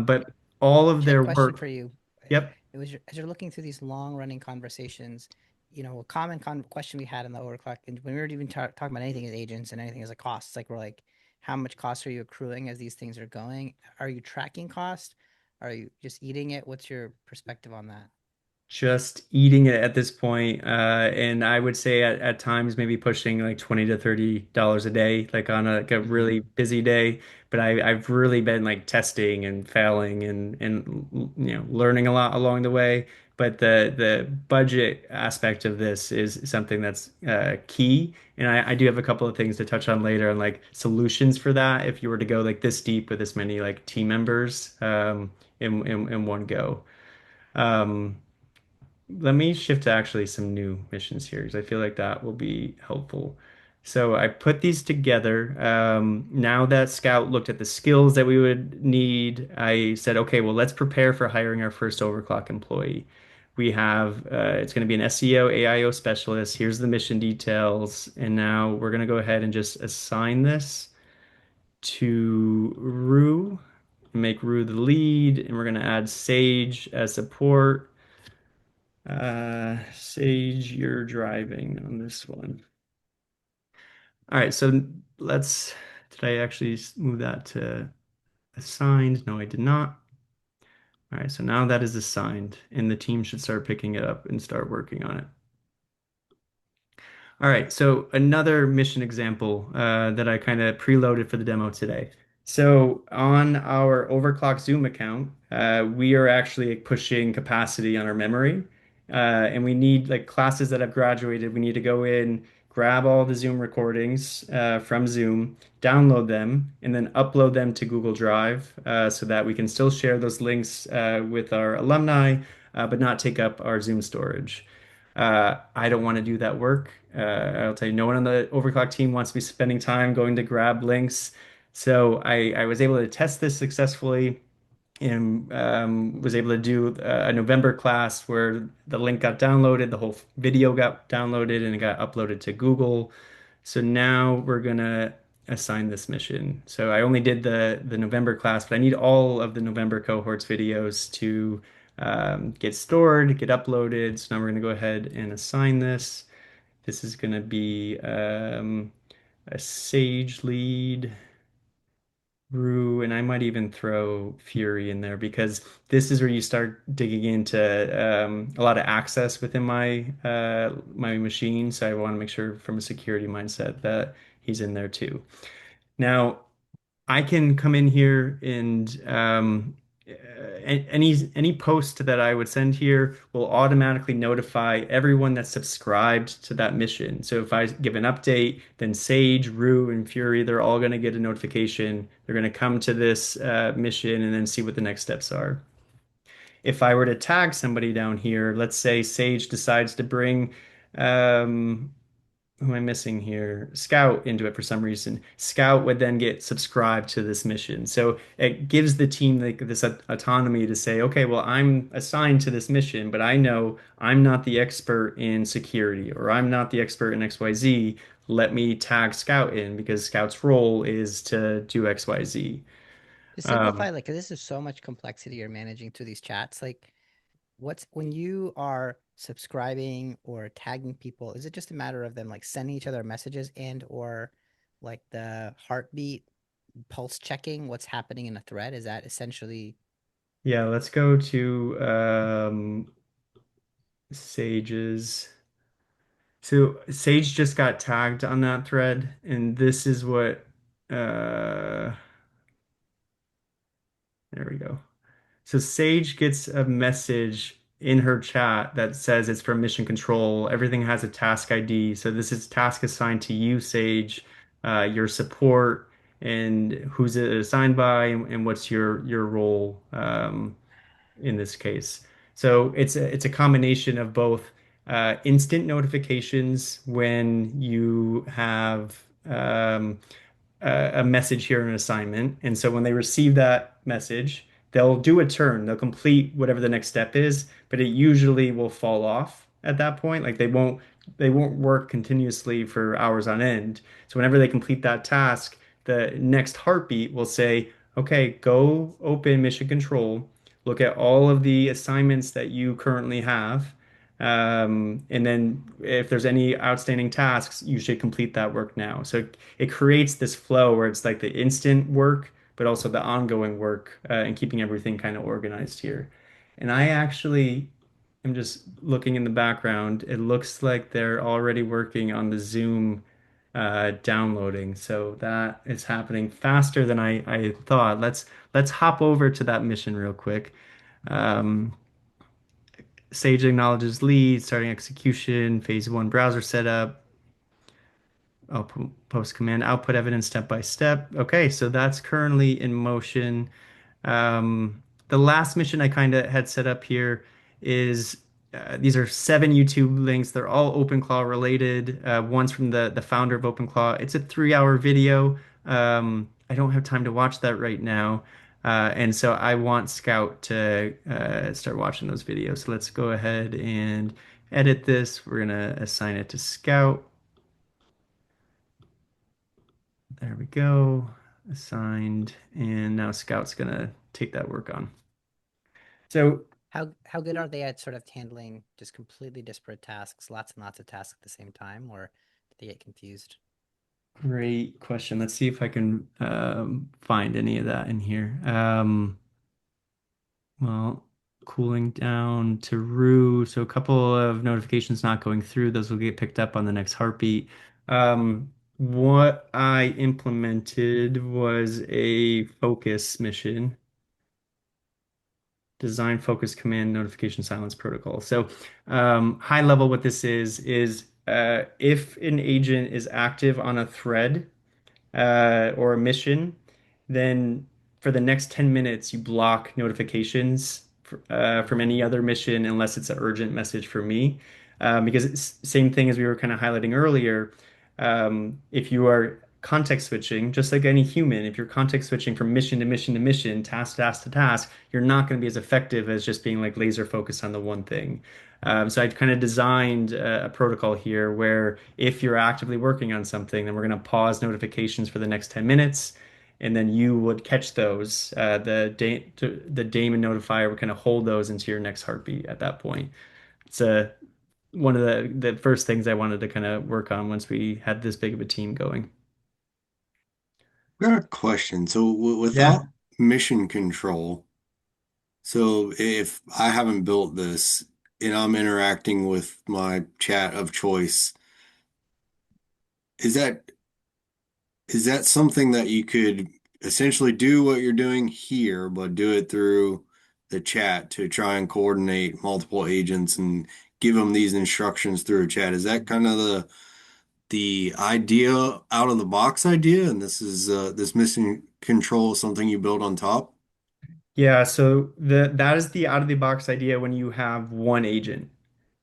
But all of Jed, their question for work, you. yep, As you're looking through these long running conversations, a common question we had in the overclock, and when we were even talking about anything as agents and anything as a cost, it's like we're like, how much cost are you accruing as these things are going? Are you tracking cost? Are you just eating it? What's your perspective on that? just eating it at this point. And I would say at times maybe pushing like 20 to $30 a day, like on a Mm-hmm. really busy day. But I've really been like testing and failing and learning a lot along the way. But the budget aspect of this is something that's key. And I do have a couple of things to touch on later on like solutions for that if you were to go like this deep with this many like team members in one go. Um, Let me shift to actually some new missions here because I feel like that will be helpful. So I put these together. Now that Scout looked at the skills that we would need, I said, okay, well, let's prepare for hiring our first overclock employee. We have, it's going to be an SEO, AIO specialist. Here's the mission details. And now we're going to go ahead and just assign this to Rue, make Rue the lead, and we're going to add Sage as support. Sage, you're driving on this one. All right, so did I actually move that to assigned? No, I did not. All right, so now that is assigned, and the team should start picking it up and start working on it. All right, so another mission example that I kind of preloaded for the demo today. So on our Overclock Zoom account, we are actually pushing capacity on our memory, and we need like classes that have graduated. We need to go in, grab all the Zoom recordings from Zoom, download them, and then upload them to Google Drive so that we can still share those links with our alumni, but not take up our Zoom storage. I don't want to do that work. I'll tell you, no one on the Overclock team wants to be spending time going to grab links. So I was able to test this successfully and was able to do a November class where the link got downloaded, the whole video got downloaded, and it got uploaded to Google. So now we're gonna assign this mission. So I only did the November class, but I need all of the November cohorts videos to get stored, get uploaded. So now we're gonna go ahead and assign this. This is gonna be a Sage lead. Rue, and I might even throw Fury in there because this is where you start digging into a lot of access within my machine. So I want to make sure from a security mindset that he's in there too. Now, I can come in here and any post that I would send here will automatically notify everyone that's subscribed to that mission. So if I give an update, then Sage, Rue, and Fury, they're all going to get a notification. They're going to come to this mission and then see what the next steps are. If I were to tag somebody down here, let's say Sage decides to bring um, who am I missing here? Scout into it for some reason. Scout would then get subscribed to this mission. So it gives the team like this autonomy to say, okay, well, I'm assigned to this mission, but I know I'm not the expert in security or I'm not the expert in XYZ. Let me tag Scout in because Scout's role is to do XYZ. To Um, simplify, like, 'cause this is so much complexity you're managing through these chats, like, what's when you are subscribing or tagging people, is it just a matter of them like sending each other messages and or like the heartbeat pulse checking what's happening in a thread? Is that essentially yeah, let's go to Sage's. So Sage just got tagged on that thread, and this is what uh there we go. So Sage gets a message in her chat that says it's from Mission Control. Everything has a task ID. So this is task assigned to you, Sage, your support, and who's it assigned by, and what's your role in this case. So it's a combination of both instant notifications when you have a message here, an assignment. And so when they receive that message, they'll do a turn, they'll complete whatever the next step is, but it usually will fall off at that point. Like they won't work continuously for hours on end. So whenever they complete that task, the next heartbeat will say, okay, go open mission control, look at all of the assignments that you currently have. And then if there's any outstanding tasks, you should complete that work now. So it creates this flow where it's like the instant work, but also the ongoing work, and keeping everything kind of organized here. And I actually am just looking in the background. It looks like they're already working on the Zoom downloading. So that is happening faster than I thought. Let's hop over to that mission real quick. Um, Sage acknowledges lead, starting execution, phase one browser setup. I'll post command output evidence step by step. Okay, so that's currently in motion. The last mission I kind of had set up here is these are 7 YouTube links. They're all OpenClaw related. One's from the founder of OpenClaw. It's a 3 hour video. I don't have time to watch that right now. And so I want Scout to start watching those videos. So let's go ahead and edit this. We're gonna assign it to Scout. There we go. Assigned. And now Scout's gonna take that work on. So How good are they at sort of handling just completely disparate tasks, lots and lots of tasks at the same time, or do they get confused? great question. Let's see if I can find any of that in here. Well, cooling down to Rue. So a couple of notifications not going through. Those will get picked up on the next heartbeat. What I implemented was a focus mission, design focus command notification silence protocol. So high level, what this is if an agent is active on a thread, or a mission, then for the next 10 minutes, you block notifications from any other mission unless it's an urgent message for me. Because it's same thing as we were kind of highlighting earlier. If you are context switching, just like any human, if you're context switching from mission to mission to mission, task to task to task, you're not going to be as effective as just being like laser focused on the one thing. So I kind of designed a protocol here where if you're actively working on something, then we're going to pause notifications for the next 10 minutes, and then you would catch those. The daemon notifier would kind of hold those into your next heartbeat at that point. It's one of the first things I wanted to kind of work on once we had this big of a team going. Got a question. So Yeah. without mission control, so if I haven't built this and I'm interacting with my chat of choice, is that something that you could essentially do what you're doing here, but do it through the chat to try and coordinate multiple agents and give them these instructions through a chat? Is that kind of the idea out of the box idea? And this is this mission control is something you build on top? Yeah, so that is the out of the box idea when you have one agent.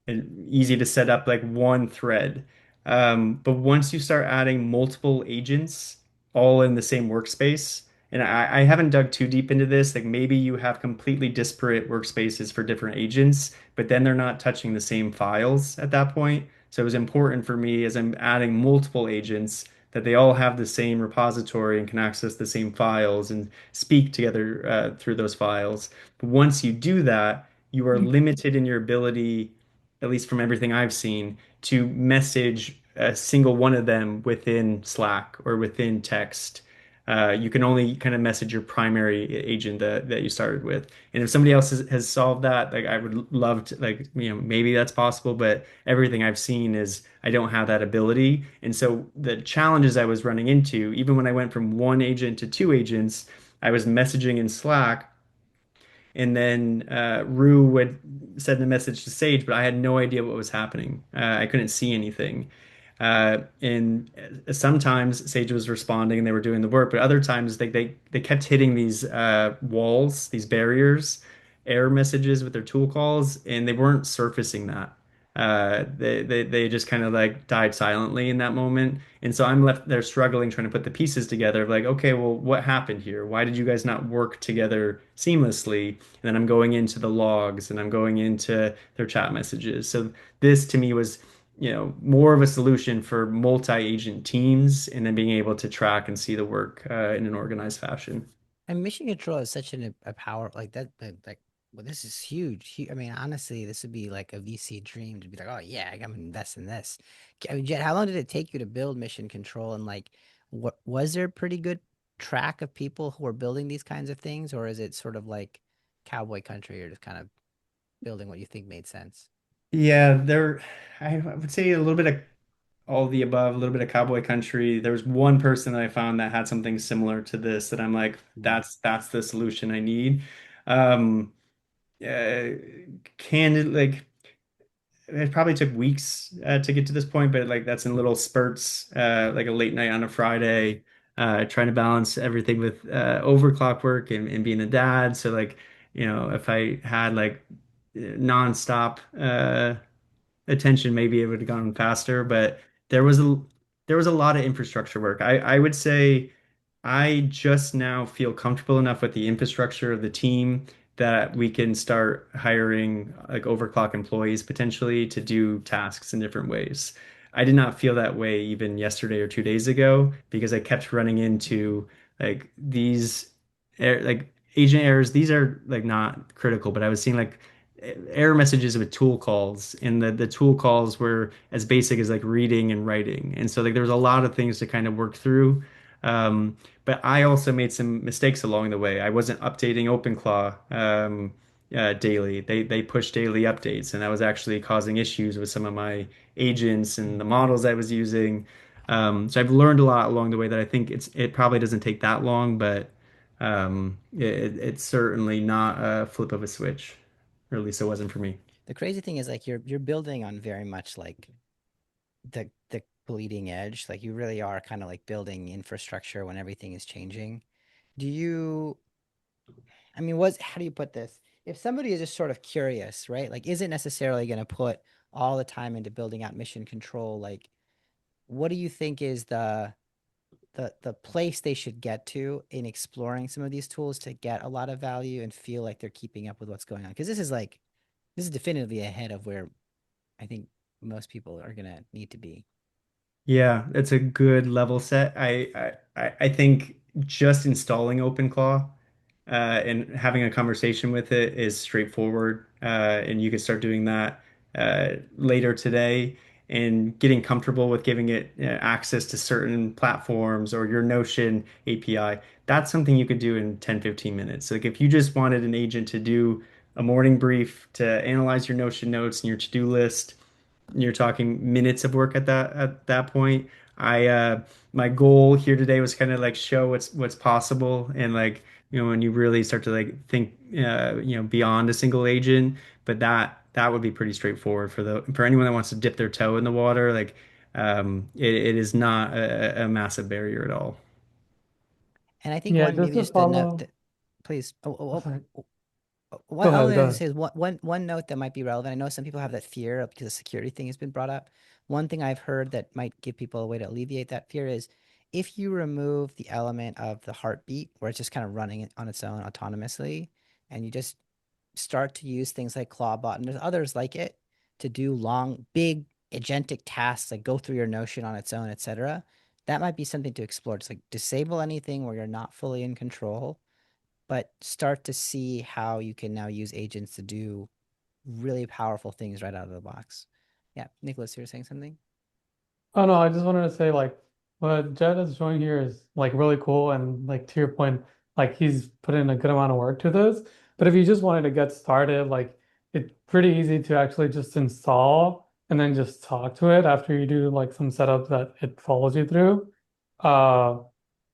And easy to set up like one thread. But once you start adding multiple agents all in the same workspace, and I haven't dug too deep into this, like maybe you have completely disparate workspaces for different agents, but then they're not touching the same files at that point. So it was important for me as I'm adding multiple agents that they all have the same repository and can access the same files and speak together through those files. But once you do that, you are limited in your ability, at least from everything I've seen, to message a single one of them within Slack or within text. You can only kind of message your primary agent that you started with. And if somebody else has solved that, like I would love to, like, maybe that's possible, but everything I've seen is I don't have that ability. And so the challenges I was running into, even when I went from one agent to two agents, I was messaging in Slack, and then Rue would send a message to Sage, but I had no idea what was happening. I couldn't see anything. And sometimes Sage was responding and they were doing the work, but other times they kept hitting these walls, these barriers, error messages with their tool calls, and they weren't surfacing that. They just kind of like died silently in that moment. And so I'm left there struggling, trying to put the pieces together of like, okay, well, what happened here? Why did you guys not work together seamlessly? And then I'm going into the logs and I'm going into their chat messages. So this to me was, more of a solution for multi-agent teams and then being able to track and see the work in an organized fashion. And mission control is such a power like that, like well, this is huge. I mean, honestly, this would be like a VC dream to be like, oh yeah, I'm gonna invest in this. I mean, Jed, how long did it take you to build mission control? And like, what was there a pretty good track of people who were building these kinds of things, or is it sort of like cowboy country? You're just kind of building what you think made sense. Yeah, I would say a little bit of all the above, a little bit of cowboy country. There was one person that I found that had something similar to this that I'm like, Mm. that's the solution I need. Um, uh, candid like it probably took weeks to get to this point, but like that's in little spurts, like a late night on a Friday, trying to balance everything with overclock work and being a dad. So like, if I had like nonstop attention, maybe it would have gone faster, but there was a there was a lot of infrastructure work. I would say I just now feel comfortable enough with the infrastructure of the team that we can start hiring like overclock employees potentially to do tasks in different ways. I did not feel that way even yesterday or 2 days ago because I kept running into like like agent errors. These are like not critical, but I was seeing like error messages with tool calls, and the tool calls were as basic as like reading and writing, and so like there was a lot of things to kind of work through. But I also made some mistakes along the way. I wasn't updating OpenClaw daily. They push daily updates, and that was actually causing issues with some of my agents and the models I was using. So I've learned a lot along the way that I think it probably doesn't take that long, but it's certainly not a flip of a switch, or at least it wasn't for me. The crazy thing is like you're building on very much like the bleeding edge. Like you really are kind of like building infrastructure when everything is changing. Do you I mean, how do you put this? If somebody is just sort of curious, right? Like, isn't necessarily going to put all the time into building out mission control. Like, what do you think is the place they should get to in exploring some of these tools to get a lot of value and feel like they're keeping up with what's going on? Because this is definitively ahead of where I think most people are gonna need to be. Yeah, it's a good level set. I think just installing OpenClaw and having a conversation with it is straightforward. And you can start doing that later today and getting comfortable with giving it access to certain platforms or your Notion API. That's something you could do in 10, 15 minutes. Like if you just wanted an agent to do a morning brief to analyze your Notion notes and your to-do list, you're talking minutes of work at that point. I My goal here today was kind of like show what's possible and like when you really start to like think beyond a single agent, but that would be pretty straightforward for anyone that wants to dip their toe in the water. Like it is not a massive barrier at all. And I think Yeah, one just maybe to just a note follow. that, please. Oh, sorry. One Go other ahead, thing I go was to ahead. say is one note that might be relevant. I know some people have that fear because the security thing has been brought up. One thing I've heard that might give people a way to alleviate that fear is if you remove the element of the heartbeat, where it's just kind of running on its own autonomously, and you just start to use things like Clawbot and there's others like it to do long, big agentic tasks like go through your Notion on its own, etc. That might be something to explore. Just like disable anything where you're not fully in control, but start to see how you can now use agents to do really powerful things right out of the box. Yeah, Nicholas, you're saying something? Oh no, I just wanted to say like what Jed is showing here is like really cool and like to your point, like he's put in a good amount of work to this. But if you just wanted to get started, like it's pretty easy to actually just install and then just talk to it after you do like some setup that it follows you through. Uh,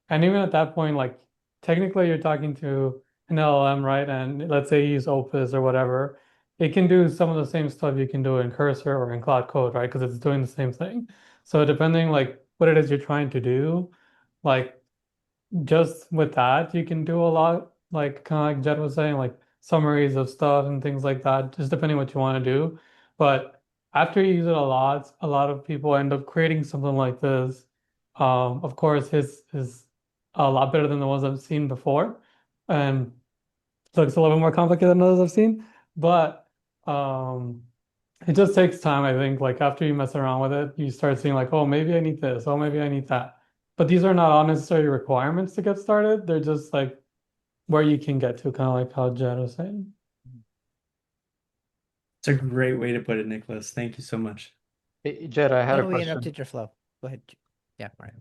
And even at that point, like technically you're talking to an LLM, right? And let's say you use Opus or whatever, it can do some of the same stuff you can do in Cursor or in Cloud Code, right? Because it's doing the same thing. So depending like what it is you're trying to do, like just with that, you can do a lot, like kind of like Jed was saying, like summaries of stuff and things like that, just depending what you want to do. But after you use it a lot of people end up creating something like this. Of course, his is a lot better than the ones I've seen before, and looks a little bit more complicated than others I've seen. But it just takes time, I think. Like after you mess around with it, you start seeing like, oh, maybe I need this. Oh, maybe I need that. But these are not all necessary requirements to get started. They're just like where you can get to, kind of like how Jed was saying. It's a great way to put it, Nicholas. Thank you so much. Hey, Jed, I Oh had a no, we question. interrupted your flow. Go ahead. Yeah, right.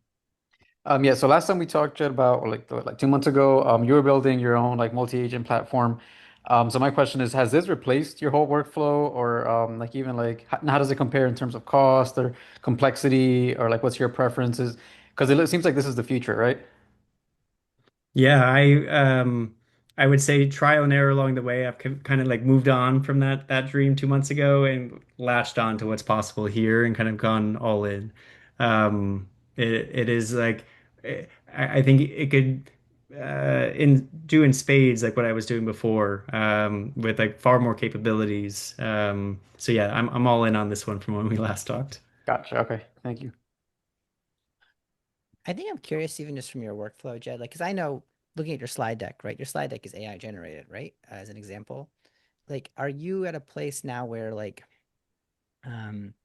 Yeah, so last time we talked, Jed, about like 2 months ago, you were building your own like multi-agent platform. So my question is, has this replaced your whole workflow, or like even like how does it compare in terms of cost or complexity, or like what's your preferences? Because it seems like this is the future, right? Yeah, I would say trial and error along the way. I've kind of like moved on from that dream 2 months ago and latched on to what's possible here and kind of gone all in. It is like I think it could in spades like what I was doing before with like far more capabilities. So yeah, I'm all in on this one from when we last talked. Gotcha. Okay, thank you. I think I'm curious, even just from your workflow, Jed, like, because I know looking at your slide deck, right? Your slide deck is AI generated, right? As an example, like, are you at a place now where like, um,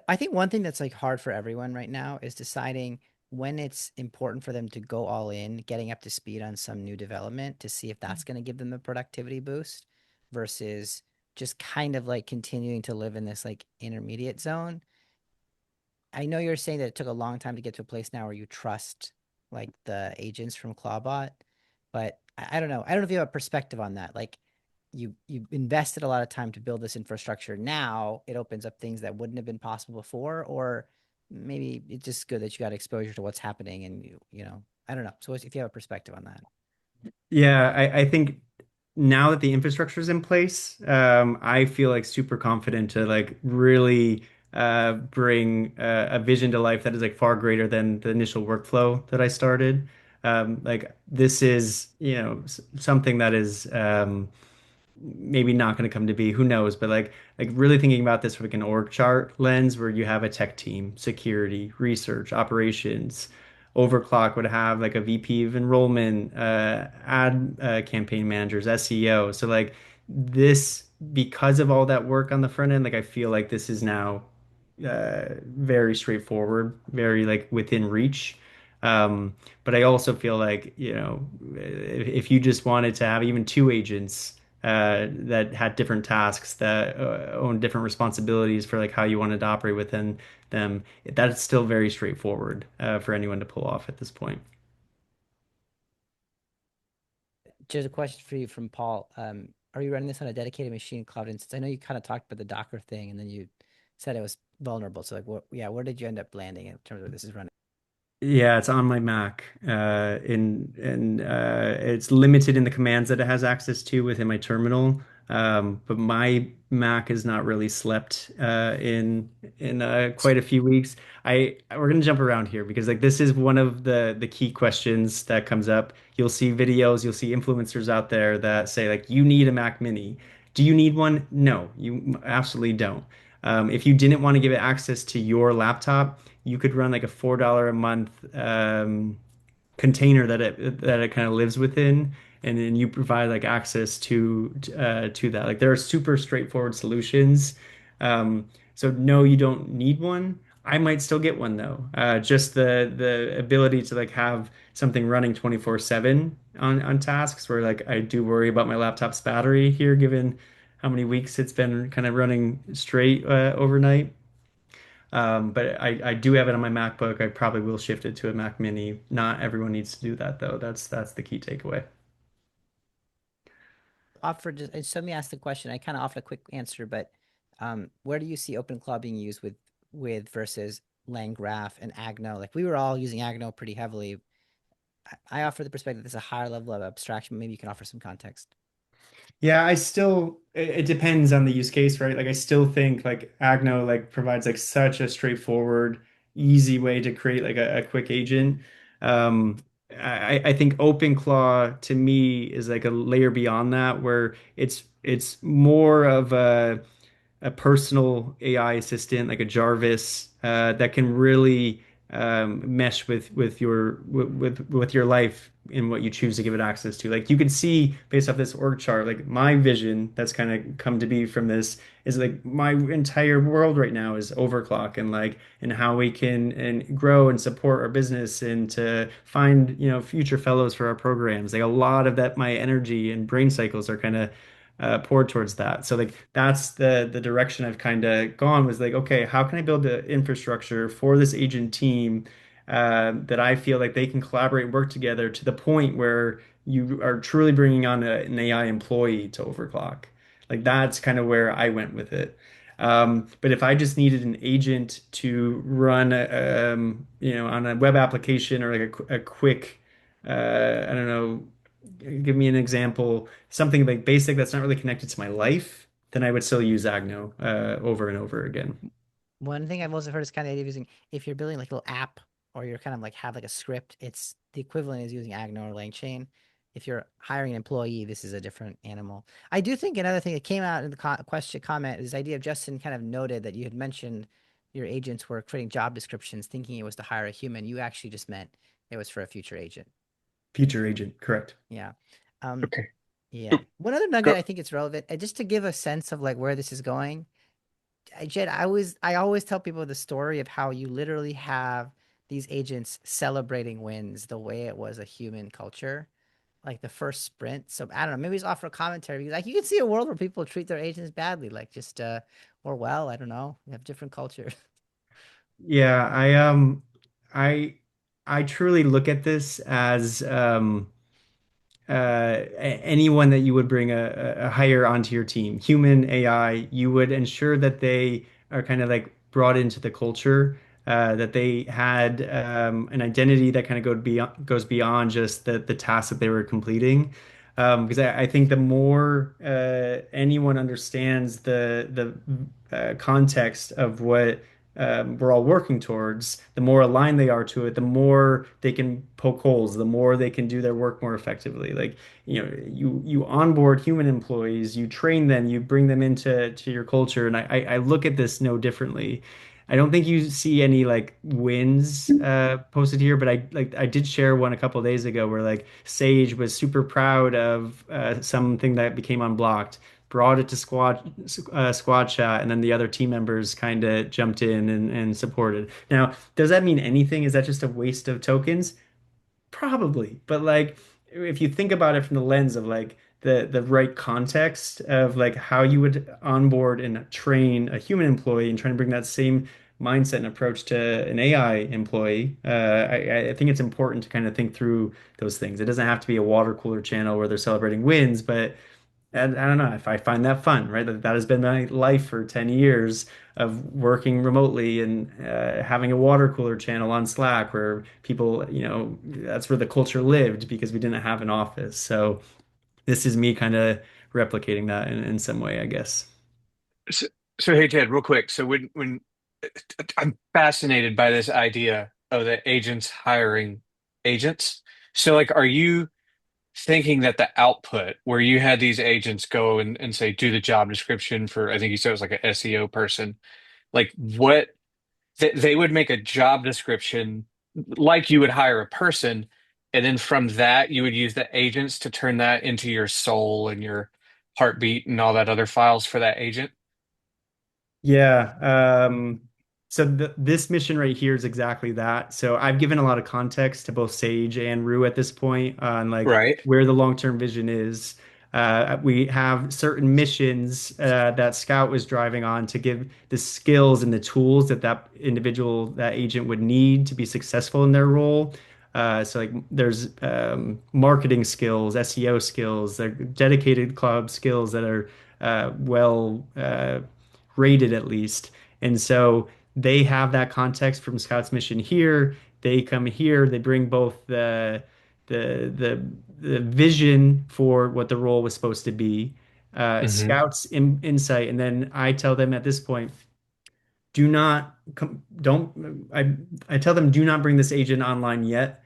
I think one thing that's like hard for everyone right now is deciding when it's important for them to go all in, getting up to speed on some new development to see if that's going to give them a productivity boost versus just kind of like continuing to live in this like intermediate zone. I know you're saying that it took a long time to get to a place now where you trust like the agents from Clawbot, but I don't know. I don't know if you have a perspective on that. Like you invested a lot of time to build this infrastructure. Now it opens up things that wouldn't have been possible before, or maybe it's just good that you got exposure to what's happening and you know, I don't know. So if you have a perspective on that. Yeah, I think now that the infrastructure is in place, I feel like super confident to like really bring a vision to life that is like far greater than the initial workflow that I started. Like this is, something that is maybe not going to come to be, who knows, but like really thinking about this from like an org chart lens where you have a tech team, security, research, operations. Overclock would have like a VP of enrollment, ad campaign managers, SEO. So like this, because of all that work on the front end, like I feel like this is now very straightforward, very like within reach. But I also feel like, if you just wanted to have even two agents that had different tasks that own different responsibilities for like how you wanted to operate within them, that's still very straightforward for anyone to pull off at this point. Just a question for you from Paul. Are you running this on a dedicated machine cloud instance? I know you kind of talked about the Docker thing, and then you said it was vulnerable. So like, what? Yeah, where did you end up landing in terms of where this is running? Yeah, it's on my Mac. It's limited in the commands that it has access to within my terminal. But my Mac has not really slept in quite a few weeks. We're gonna jump around here because like this is one of the key questions that comes up. You'll see videos, you'll see influencers out there that say like you need a Mac Mini. Do you need one? No, you absolutely don't. If you didn't want to give it access to your laptop, you could run like a $4 a month container that it kind of lives within, and then you provide like access to that. Like there are super straightforward solutions. So no, you don't need one. I might still get one though. Just the ability to like have something running 24/7 on tasks where like I do worry about my laptop's battery here, given how many weeks it's been kind of running straight overnight. But I do have it on my MacBook. I probably will shift it to a Mac Mini. Not everyone needs to do that though. That's the key takeaway. Offered just so let me ask the question. I kind of offered a quick answer, but where do you see OpenClaw being used with versus LangGraph and Agno? Like we were all using Agno pretty heavily. I offer the perspective that's a higher level of abstraction. Maybe you can offer some context. Yeah, it depends on the use case, right? Like I still think like Agno like provides like such a straightforward, easy way to create like a quick agent. Um, I think OpenClaw to me is like a layer beyond that where it's more of a personal AI assistant like a Jarvis that can really mesh with your life and what you choose to give it access to. Like you can see based off this org chart, like my vision that's kind of come to be from this is like my entire world right now is overclock and like and how we can and grow and support our business and to find, future fellows for our programs. Like a lot of that, my energy and brain cycles are kind of poured towards that. So like that's the direction I've kind of gone was like, okay, how can I build the infrastructure for this agent team that I feel like they can collaborate and work together to the point where you are truly bringing on an AI employee to Overclock. Like that's kind of where I went with it. But if I just needed an agent to run, on a web application or like a quick, I don't know, give me an example, something like basic that's not really connected to my life, then I would still use Agno over and over again. One thing I've also heard is kind of using if you're building like a little app or you're kind of like have like a script, it's the equivalent is using Agno or LangChain. If you're hiring an employee, this is a different animal. I do think another thing that came out in the question comment is the idea of Justin kind of noted that you had mentioned your agents were creating job descriptions thinking it was to hire a human. You actually just meant it was for a future agent. Future agent, correct. Yeah. Um, Okay. yeah. One other nugget Go. I think it's relevant, just to give a sense of like where this is going. Jed, I always tell people the story of how you literally have these agents celebrating wins the way it was a human culture, like the first sprint. So I don't know, maybe just offer a commentary because like you can see a world where people treat their agents badly, like just or well, I don't know. We have different cultures. Yeah, I I truly look at this as anyone that you would bring a hire onto your team, human AI, you would ensure that they are kind of like brought into the culture, that they had an identity that kind of goes beyond just the tasks that they were completing. Because I think the more anyone understands the context of what we're all working towards, the more aligned they are to it, the more they can poke holes, the more they can do their work more effectively. Like, you onboard human employees, you train them, you bring them into your culture, and I look at this no differently. I don't think you see any like wins posted here, but I did share one a couple of days ago where like Sage was super proud of something that became unblocked, brought it to squad chat, and then the other team members kind of jumped in and supported. Now, does that mean anything? Is that just a waste of tokens? Probably, but like if you think about it from the lens of like the right context of like how you would onboard and train a human employee and trying to bring that same mindset and approach to an AI employee, I think it's important to kind of think through those things. It doesn't have to be a water cooler channel where they're celebrating wins, but and I don't know if I find that fun, right? That has been my life for 10 years of working remotely and having a water cooler channel on Slack where people, that's where the culture lived because we didn't have an office. So this is me kind of replicating that in some way, I guess. So, so hey Ted, real quick. So when I'm fascinated by this idea of the agents hiring agents. So like, are you thinking that the output where you had these agents go and say do the job description for, I think you said it was like an SEO person, like what they would make a job description like you would hire a person, and then from that you would use the agents to turn that into your soul and your heartbeat and all that other files for that agent? Yeah. So this mission right here is exactly that. So I've given a lot of context to both Sage and Rue at this point on like Right. where the long-term vision is. We have certain missions that Scout was driving on to give the skills and the tools that individual, that agent would need to be successful in their role. So like there's marketing skills, SEO skills, there are dedicated club skills that are well rated at least. And so they have that context from Scout's mission here. They come here, they bring both the vision for what the role was supposed to be, Hmm. Scout's insight, and then I tell them at this point, do not come, don't I tell them do not bring this agent online yet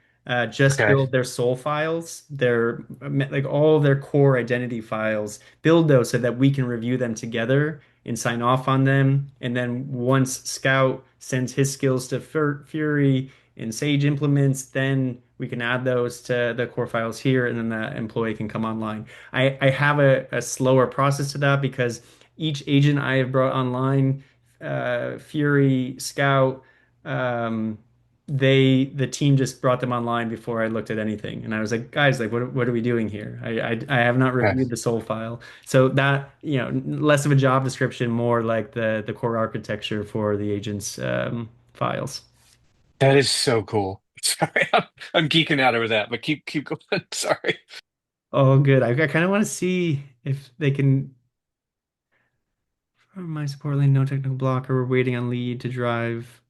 just Okay. build their soul files, their like all their core identity files, build those so that we can review them together and sign off on them. And then once Scout sends his skills to Fury and Sage implements, then we can add those to the core files here, and then the employee can come online. I have a slower process to that because each agent I have brought online, Fury, Scout, um, the team just brought them online before I looked at anything, and I was like, guys, like, what are we doing here? I have not Okay. reviewed the soul file, so that less of a job description, more like the core architecture for the agents files. That is so cool. Sorry, I'm geeking out over that, but keep going. Sorry. Oh, good. I kind of want to see if they can. From my support lane, no technical blocker. We're waiting on lead to drive.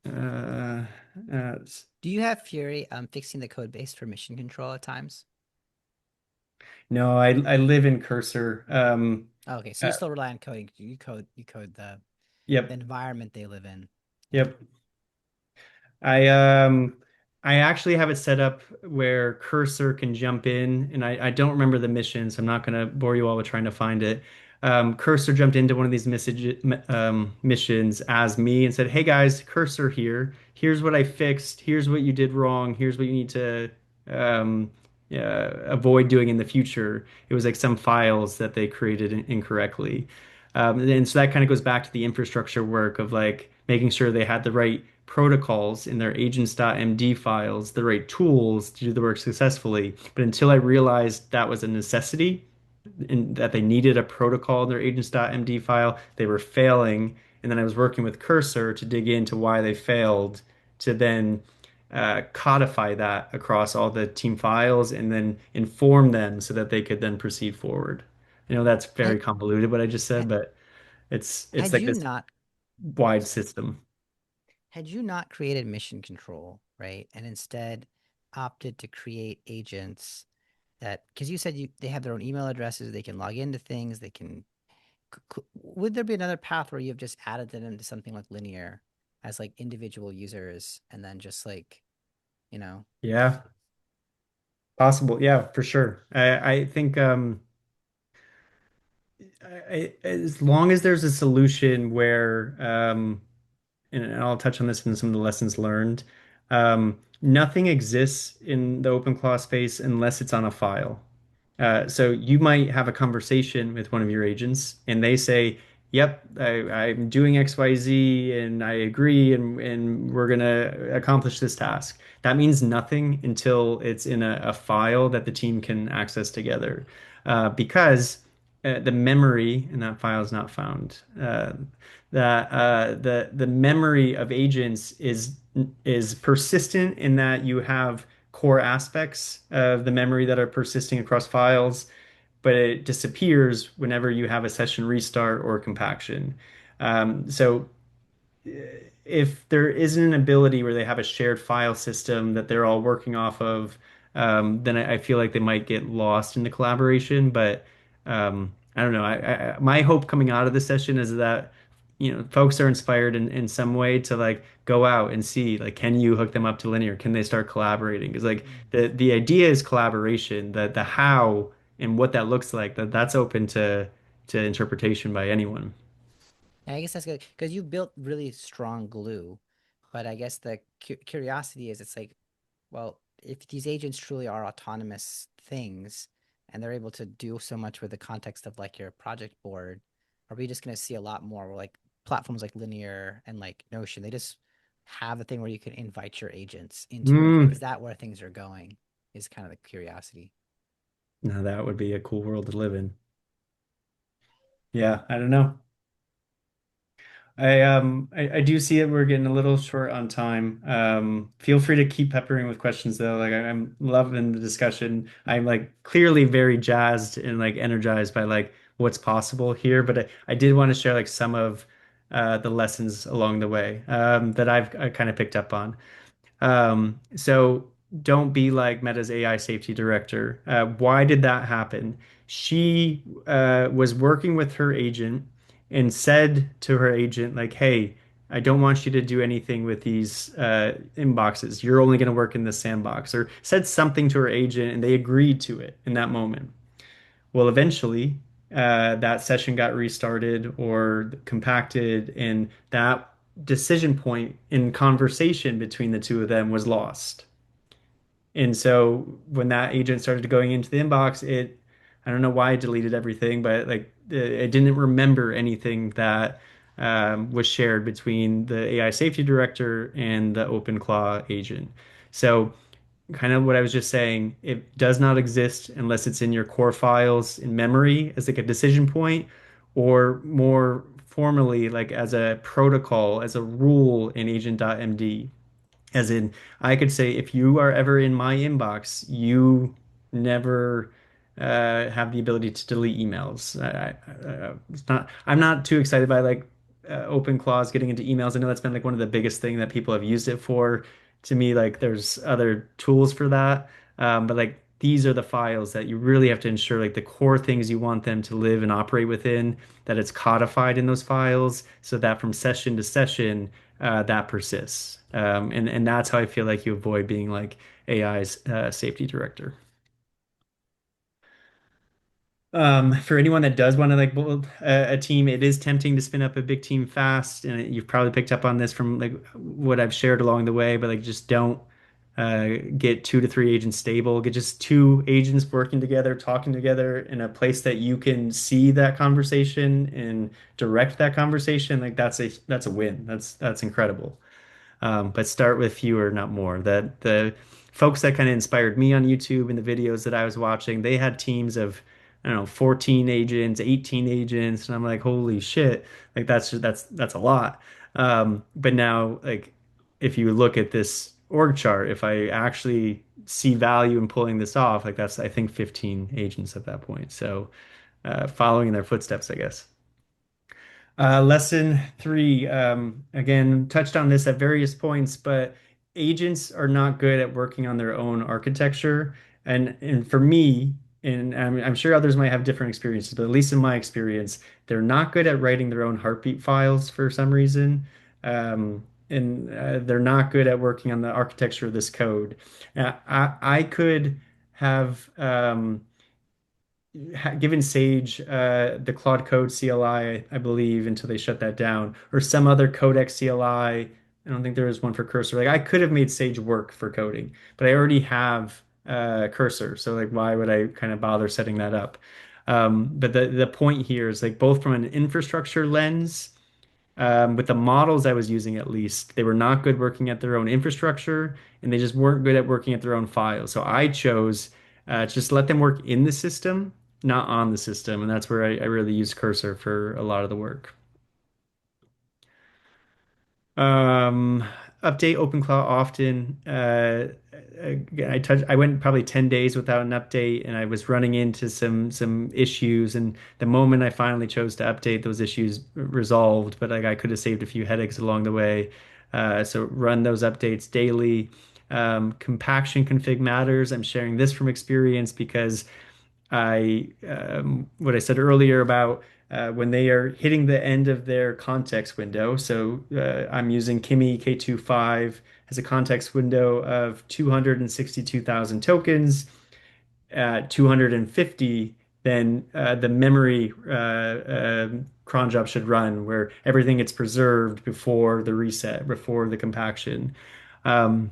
Uh, uh, Do you have Fury fixing the code base for mission control at times? no, I live in Cursor. Oh, okay, so you Uh, still rely on coding. You code the yep, environment they live in. Yeah. yep. I um I actually have it set up where Cursor can jump in, and I don't remember the mission, so I'm not gonna bore you all with trying to find it. Cursor jumped into one of these missions as me and said, "Hey guys, Cursor here. Here's what I fixed. Here's what you did wrong. Here's what you need to um, avoid doing in the future." It was like some files that they created incorrectly. And so that kind of goes back to the infrastructure work of like making sure they had the right protocols in their agents.md files, the right tools to do the work successfully. But until I realized that was a necessity and that they needed a protocol in their agents.md file, they were failing. And then I was working with Cursor to dig into why they failed, to then codify that across all the team files and then inform them so that they could then proceed forward. I know that's very Had convoluted what I just said, had, but it's had like you this not wide system. had you not created mission control, right, and instead opted to create agents that because you said they have their own email addresses, they can log into things, they can would there be another path where you've just added them into something like linear as like individual users and then just like, you know, Yeah, possible. Yeah, for sure. I think as long as there's a solution where and I'll touch on this in some of the lessons learned. Nothing exists in the OpenClaw space unless it's on a file. So you might have a conversation with one of your agents, and they say, "Yep, I'm doing XYZ, and I agree, and we're gonna accomplish this task." That means nothing until it's in a file that the team can access together, because the memory in that file is not found. That the memory of agents is persistent in that you have core aspects of the memory that are persisting across files, but it disappears whenever you have a session restart or compaction. So if there isn't an ability where they have a shared file system that they're all working off of, then I feel like they might get lost in the collaboration. But I don't know. My hope coming out of this session is that folks are inspired in some way to like go out and see like can you hook them up to linear? Can they start collaborating? Because like mm. the idea is collaboration. The how and what that looks like that's open to interpretation by anyone. Yeah, I guess that's good because you built really strong glue, but I guess the curiosity is it's like, well, if these agents truly are autonomous things and they're able to do so much with the context of like your project board, are we just going to see a lot more where like platforms like Linear and like Notion, they just have a thing where you can invite your agents into it? Like, is Mm. that where things are going? Is kind of the curiosity. Now that would be a cool world to live in. Yeah, I don't know. I do see it. We're getting a little short on time. Feel free to keep peppering with questions though. Like I'm loving the discussion. I'm like clearly very jazzed and like energized by like what's possible here. But I did want to share like some of the lessons along the way that I kind of picked up on. So don't be like Meta's AI safety director. Why did that happen? She was working with her agent and said to her agent, like, hey, I don't want you to do anything with these inboxes. You're only going to work in the sandbox, or said something to her agent and they agreed to it in that moment. Well, eventually, that session got restarted or compacted, and that decision point in conversation between the two of them was lost. And so when that agent started going into the inbox, I don't know why it deleted everything, but like it didn't remember anything that was shared between the AI safety director and the OpenClaw agent. So kind of what I was just saying, it does not exist unless it's in your core files in memory as like a decision point, or more formally, like as a protocol, as a rule in agent.md. As in, I could say if you are ever in my inbox, you never have the ability to delete emails. It's not. I'm not too excited by like open clause getting into emails. I know that's been like one of the biggest thing that people have used it for. To me, like there's other tools for that, but like these are the files that you really have to ensure like the core things you want them to live and operate within, that it's codified in those files, so that from session to session that persists. And that's how I feel like you avoid being like AI's safety director. For anyone that does want to like build a team, it is tempting to spin up a big team fast, and you've probably picked up on this from like what I've shared along the way. But like, just don't get 2 to 3 agents stable. Get just 2 agents working together, talking together in a place that you can see that conversation and direct that conversation. Like that's a win. That's incredible. But start with fewer, not more. That the folks that kind of inspired me on YouTube and the videos that I was watching, they had teams of, I don't know, 14 agents, 18 agents, and I'm like, holy shit, like that's a lot. But now, like, if you look at this org chart, if I actually see value in pulling this off, like that's I think 15 agents at that point. So following in their footsteps, I guess. Lesson three, again, touched on this at various points, but agents are not good at working on their own architecture. And for me, and I'm sure others might have different experiences, but at least in my experience, they're not good at writing their own heartbeat files for some reason. And they're not good at working on the architecture of this code. I could have given Sage the Claude Code CLI, I believe, until they shut that down, or some other Codex CLI. I don't think there was one for Cursor. Like I could have made Sage work for coding, but I already have Cursor, so like why would I kind of bother setting that up? But the point here is like both from an infrastructure lens, with the models I was using at least, they were not good working at their own infrastructure, and they just weren't good at working at their own files. So I chose to just let them work in the system, not on the system, and that's where I really use Cursor for a lot of the work. Um, Update OpenClaw often. I went probably 10 days without an update, and I was running into some issues. And the moment I finally chose to update, those issues resolved. But like I could have saved a few headaches along the way. So run those updates daily. Compaction config matters. I'm sharing this from experience because what I said earlier about when they are hitting the end of their context window. So I'm using Kimi K25 as a context window of 262,000 tokens at 250. Then the memory cron job should run where everything gets preserved before the reset, before the compaction. Um,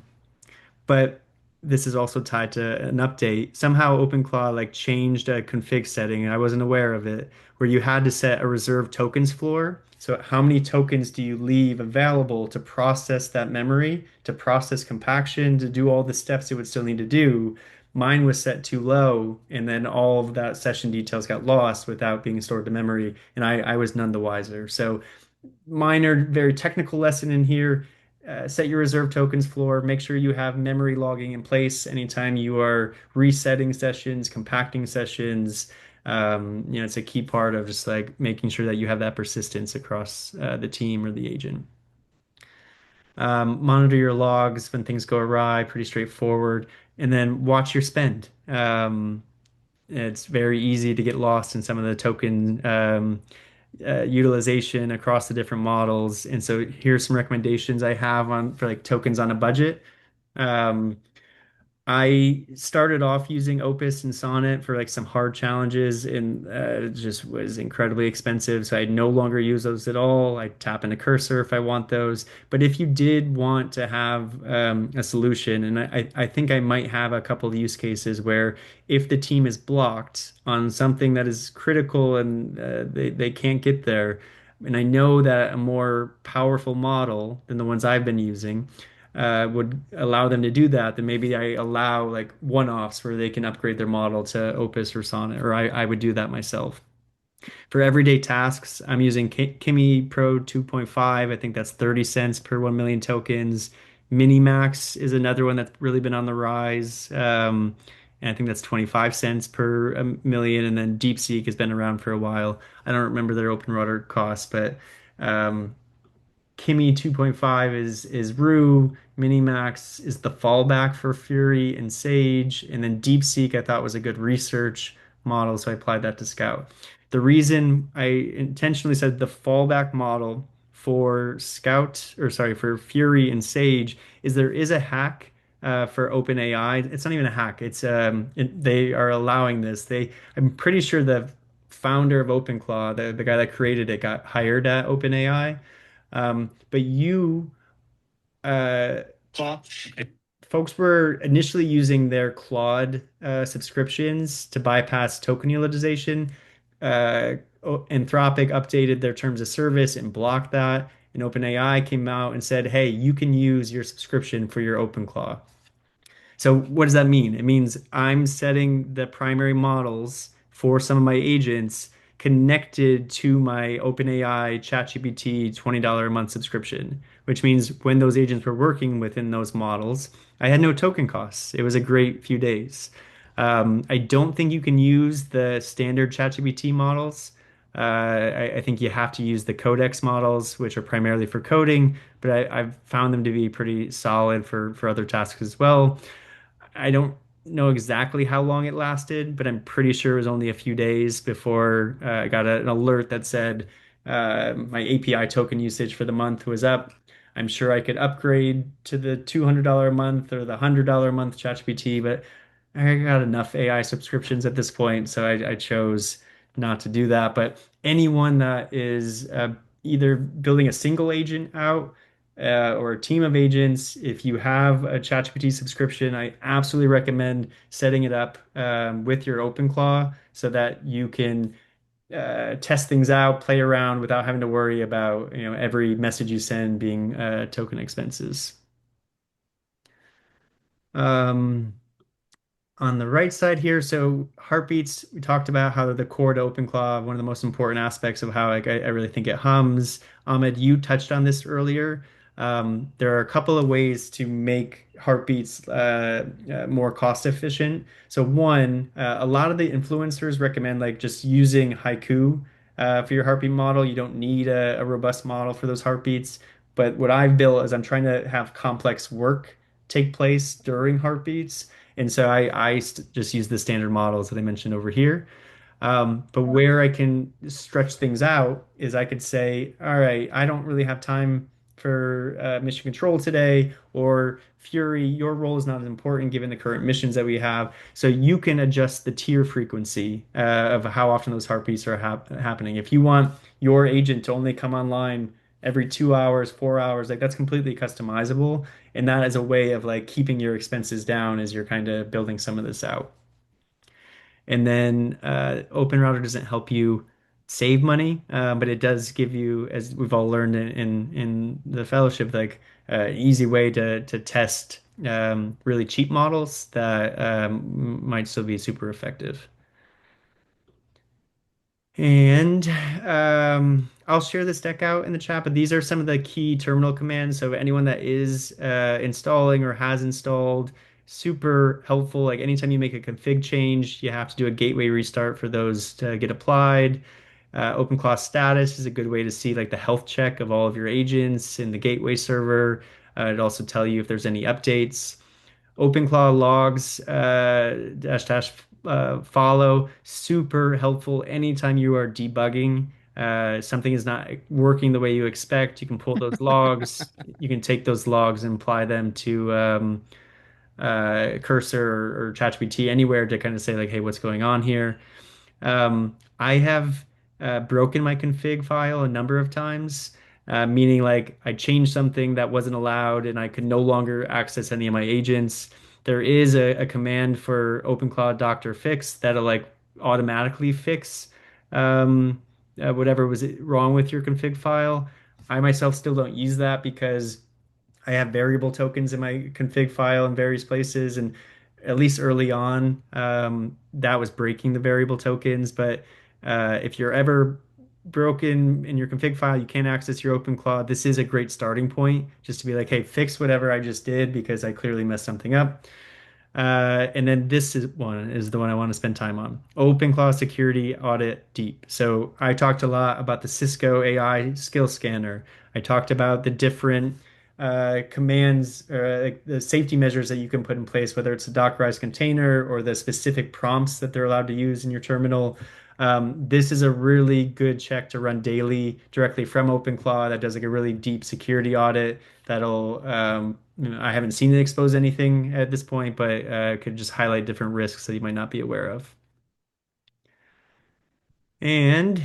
but this is also tied to an update. Somehow OpenClaw like changed a config setting, and I wasn't aware of it, where you had to set a reserved tokens floor. So how many tokens do you leave available to process that memory, to process compaction, to do all the steps it would still need to do? Mine was set too low, and then all of that session details got lost without being stored to memory, and I was none the wiser. So minor, very technical lesson in here. Set your reserve tokens floor. Make sure you have memory logging in place anytime you are resetting sessions, compacting sessions. It's a key part of just like making sure that you have that persistence across the team or the agent. Monitor your logs when things go awry, pretty straightforward. And then watch your spend. It's very easy to get lost in some of the token utilization across the different models. And so here's some recommendations I have on for like tokens on a budget. Um, I started off using Opus and Sonnet for like some hard challenges, and it just was incredibly expensive. So I no longer use those at all. I tap into Cursor if I want those. But if you did want to have a solution, and I think I might have a couple of use cases where if the team is blocked on something that is critical and they can't get there, and I know that a more powerful model than the ones I've been using would allow them to do that, then maybe I allow like one-offs where they can upgrade their model to Opus or Sonnet, or I would do that myself. For everyday tasks, I'm using Kimi Pro 2.5. I think that's 30 cents per 1 million tokens. Minimax is another one that's really been on the rise. And I think that's 25 cents per a million. And then DeepSeek has been around for a while. I don't remember their open router costs, but um, Kimi 2.5 is Rue, Minimax is the fallback for Fury and Sage, and then DeepSeek I thought was a good research model, so I applied that to Scout. The reason I intentionally said the fallback model for Scout, or sorry, for Fury and Sage, is there is a hack for OpenAI. It's not even a hack. They are allowing this. I'm pretty sure the founder of OpenClaw, the guy that created it, got hired at OpenAI. But uh, folks were initially using their Claude subscriptions to bypass token utilization. Anthropic updated their terms of service and blocked that. And OpenAI came out and said, hey, you can use your subscription for your OpenClaw. So what does that mean? It means I'm setting the primary models for some of my agents connected to my OpenAI ChatGPT $20 a month subscription, which means when those agents were working within those models, I had no token costs. It was a great few days. I don't think you can use the standard ChatGPT models. I think you have to use the Codex models, which are primarily for coding, but I've found them to be pretty solid for other tasks as well. I don't know exactly how long it lasted, but I'm pretty sure it was only a few days before I got an alert that said my API token usage for the month was up. I'm sure I could upgrade to the $200 a month or the $100 a month ChatGPT, but I got enough AI subscriptions at this point, so I chose not to do that. But anyone that is either building a single agent out or a team of agents, if you have a ChatGPT subscription, I absolutely recommend setting it up with your OpenClaw so that you can test things out, play around without having to worry about, every message you send being token expenses. Um, on the right side here, so heartbeats, we talked about how they're the core to OpenClaw, one of the most important aspects of how I really think it hums. Ahmed, you touched on this earlier. There are a couple of ways to make heartbeats more cost efficient. So one, a lot of the influencers recommend like just using Haiku for your heartbeat model. You don't need a robust model for those heartbeats. But what I've built is I'm trying to have complex work take place during heartbeats. And so I just use the standard models that I mentioned over here. But where I can stretch things out is I could say, all right, I don't really have time for mission control today, or Fury, your role is not as important given the current missions that we have. So you can adjust the tier frequency of how often those heartbeats are happening. If you want your agent to only come online every 2 hours, 4 hours, like that's completely customizable. And that is a way of like keeping your expenses down as you're kind of building some of this out. And then OpenRouter doesn't help you save money, but it does give you, as we've all learned in the fellowship, like an easy way to test really cheap models that might still be super effective. And I'll share this deck out in the chat, but these are some of the key terminal commands. So anyone that is installing or has installed, super helpful. Like anytime you make a config change, you have to do a gateway restart for those to get applied. OpenClaw status is a good way to see like the health check of all of your agents in the gateway server. It also tell you if there's any updates. OpenClaw logs dash dash follow, super helpful anytime you are debugging something is not working the way you expect, you can pull those logs. You can take those logs and apply them to Cursor or ChatGPT anywhere to kind of say like, hey, what's going on here? I have broken my config file a number of times, meaning like I changed something that wasn't allowed and I could no longer access any of my agents. There is a command for OpenClaw Doctor fix that'll like automatically fix um, whatever was wrong with your config file. I myself still don't use that because I have variable tokens in my config file in various places, and at least early on, that was breaking the variable tokens. But if you're ever broken in your config file, you can't access your OpenClaw. This is a great starting point just to be like, hey, fix whatever I just did because I clearly messed something up. And then this is the one I want to spend time on. OpenClaw Security Audit Deep. So I talked a lot about the Cisco AI skill scanner. I talked about the different commands, like the safety measures that you can put in place, whether it's a Dockerized container or the specific prompts that they're allowed to use in your terminal. This is a really good check to run daily directly from OpenClaw that does like a really deep security audit that'll I haven't seen it expose anything at this point, but could just highlight different risks that you might not be aware of. And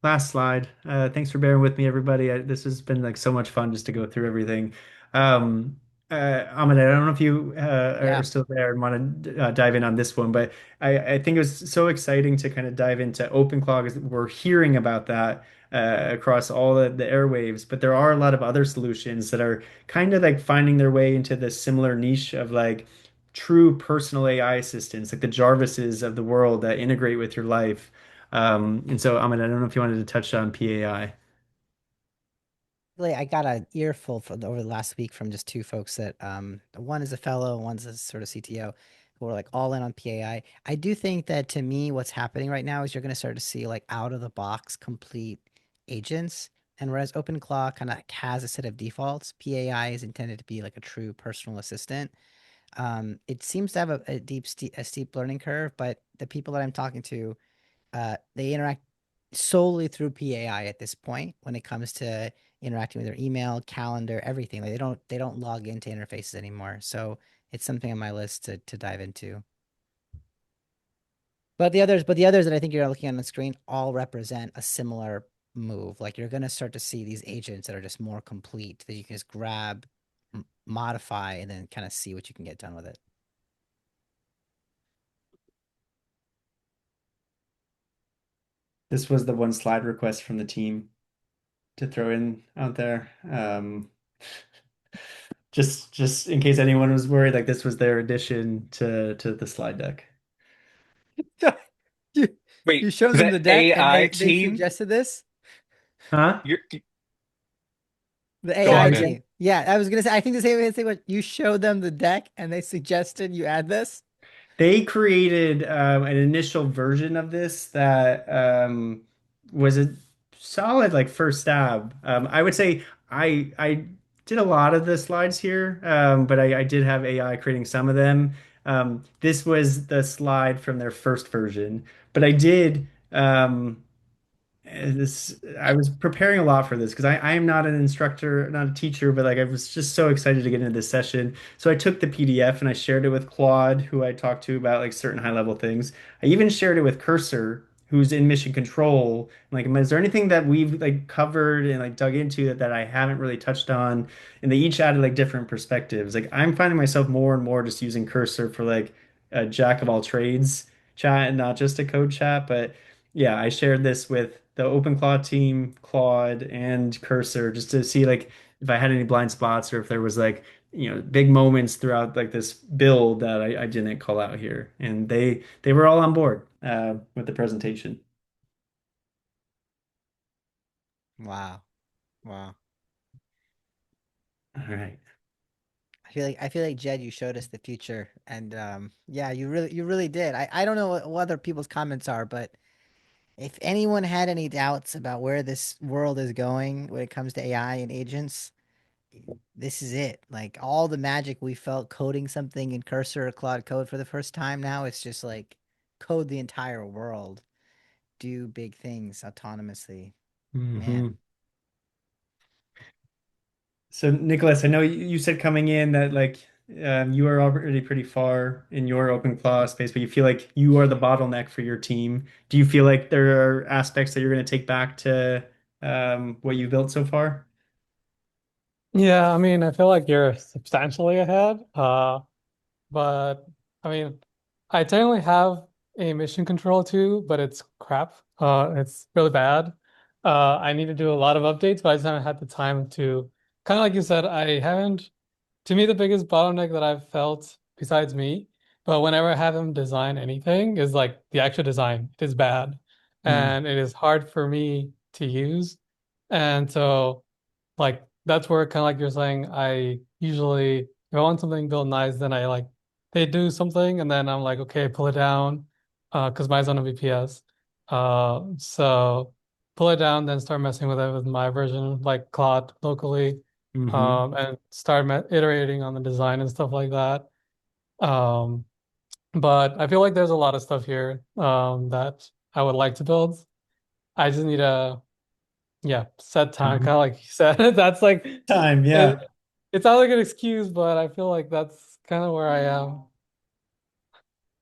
last slide. Thanks for bearing with me, everybody. This has been like so much fun just to go through everything. Ahmed, I don't know if you are Yeah. still there and want to dive in on this one, but I think it was so exciting to kind of dive into OpenClaw because we're hearing about that across all the airwaves, but there are a lot of other solutions that are kind of like finding their way into this similar niche of like true personal AI assistants, like the Jarvises of the world that integrate with your life. And so, Ahmed, I don't know if you wanted to touch on PAI. Really, I got an earful over the last week from just two folks that one is a fellow, one's a sort of CTO who are like all in on PAI. I do think that to me, what's happening right now is you're going to start to see like out of the box complete agents. And whereas OpenClaw kind of has a set of defaults, PAI is intended to be like a true personal assistant. It seems to have a steep learning curve, but the people that I'm talking to, they interact solely through PAI at this point when it comes to interacting with their email, calendar, everything. Like they don't log into interfaces anymore. So it's something on my list to dive into. But the others that I think you're looking at on the screen all represent a similar move. Like you're gonna start to see these agents that are just more complete that you can just grab, modify, and then kind of see what you can get done with it. This was the one slide request from the team to throw in out there. Just in case anyone was worried, like this was their addition to the slide deck. You Wait, you showed them the the deck and AI they team? suggested this? Huh? You're The Go Say that AI on, again? man. team. Yeah, I was gonna say. I think the same thing. What you showed them the deck, and they suggested you add this. They created an initial version of this that was a solid like first stab. I would say I did a lot of the slides here, but I did have AI creating some of them. This was the slide from their first version, but I did. This I was preparing a lot for this because I am not an instructor, not a teacher, but like I was just so excited to get into this session. So I took the PDF and I shared it with Claude, who I talked to about like certain high level things. I even shared it with Cursor, who's in mission control. Like, is there anything that we've like covered and like dug into that I haven't really touched on? And they each added like different perspectives. Like I'm finding myself more and more just using Cursor for like a jack of all trades chat and not just a code chat, but yeah, I shared this with the OpenClaw team, Claude, and Cursor just to see like if I had any blind spots or if there was like, big moments throughout like this build that I didn't call out here. And they were all on board with the presentation. Wow, wow. All right. I feel like Jed, you showed us the future, and yeah, you really did. I don't know what other people's comments are, but if anyone had any doubts about where this world is going when it comes to AI and agents, this is it. Like all the magic we felt coding something in Cursor or Claude Code for the first time, now it's just like code the entire world. do big things autonomously. Hmm. Man. So Nicholas, I know you said coming in that like you are already pretty far in your OpenClaw space, but you feel like you are the bottleneck for your team. Do you feel like there are aspects that you're going to take back to what you've built so far? Yeah, I mean, I feel like you're substantially ahead. But I mean, I technically have a mission control too, but it's crap. It's really bad. I need to do a lot of updates, but I just haven't had the time to, kind of like you said, I haven't, to me, the biggest bottleneck that I've felt besides me, but whenever I have him design anything is like the actual design. It is bad Mm, and it is hard for me to use. And so like that's where kind of like you're saying, I usually if I want something built nice, then I like they do something and then I'm like, okay, pull it down, because mine's on a VPS. So pull it down, then start messing with it with my version, like Claude locally, hmm. and start iterating on the design and stuff like that. Um, but I feel like there's a lot of stuff here, that I would like to build. I just need a yeah, set time, kind of like you said. That's like Time, it, yeah. it's not like an excuse, but I feel like that's kind of where I am.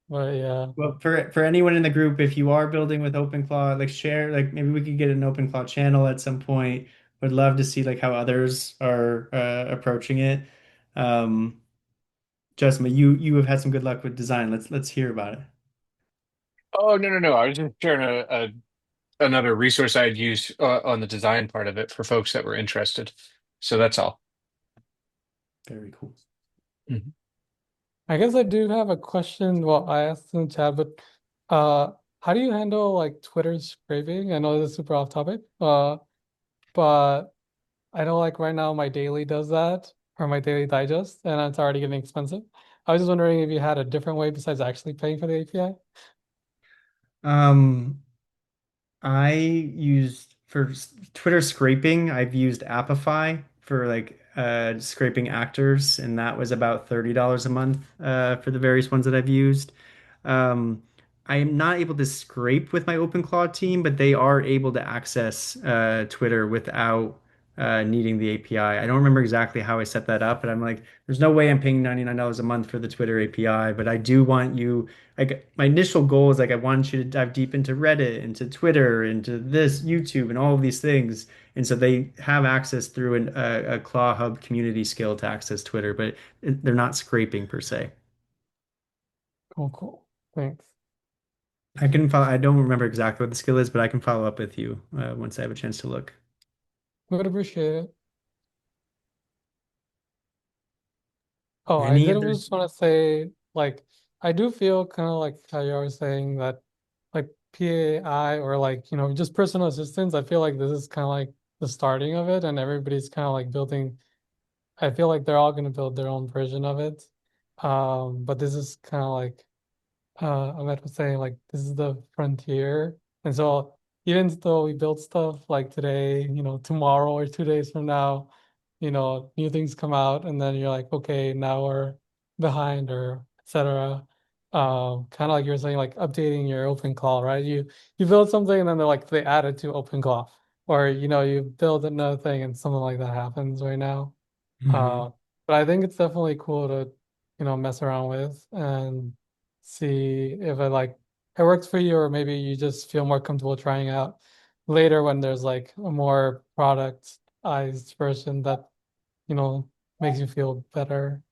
But yeah. Well, for anyone in the group, if you are building with OpenClaw, like share, like maybe we could get an OpenClaw channel at some point. Would love to see like how others are approaching it. Um, Justin, you have had some good luck with design. Let's hear about it. Oh, no, no, no. I was just sharing a another resource I'd use on the design part of it for folks that were interested. So that's all. Very cool. Mhm. I guess I do have a question. Well, I asked in chat, but uh how do you handle like Twitter scraping? I know this is super off topic. But I know like right now my daily does that or my daily digest and it's already getting expensive. I was just wondering if you had a different way besides actually paying for the API. Um, I used for Twitter scraping, I've used Apify for like scraping actors, and that was about $30 a month for the various ones that I've used. Um, I am not able to scrape with my OpenClaw team, but they are able to access Twitter without needing the API. I don't remember exactly how I set that up, but I'm like, there's no way I'm paying $99 a month for the Twitter API, but I do want you like my initial goal is like I want you to dive deep into Reddit, into Twitter, into this YouTube, and all of these things. And so they have access through a Claw Hub community skill to access Twitter, but they're not scraping per se. Cool, cool. Thanks. I can follow. I don't remember exactly what the skill is, but I can follow up with you once I have a chance to look. Would appreciate it. Oh, I Any did other? just want to say, like, I do feel kind of like how you were saying that, like, PAI or like, just personal assistance. I feel like this is kind of like the starting of it, and everybody's kind of like building. I feel like they're all going to build their own version of it. But this is kind of like Ahmed was saying, like this is the frontier. And so even though we build stuff like today, tomorrow or 2 days from now, new things come out and then you're like, okay, now we're behind or etc. Kind of like you're saying, like updating your OpenClaw, right? You build something and then they're like they add it to OpenClaw. Or you build another thing and something like that happens right now. Mhm. Uh, but I think it's definitely cool to, mess around with and see if it works for you, or maybe you just feel more comfortable trying out later when there's like a more productized version that, you know, makes you feel better.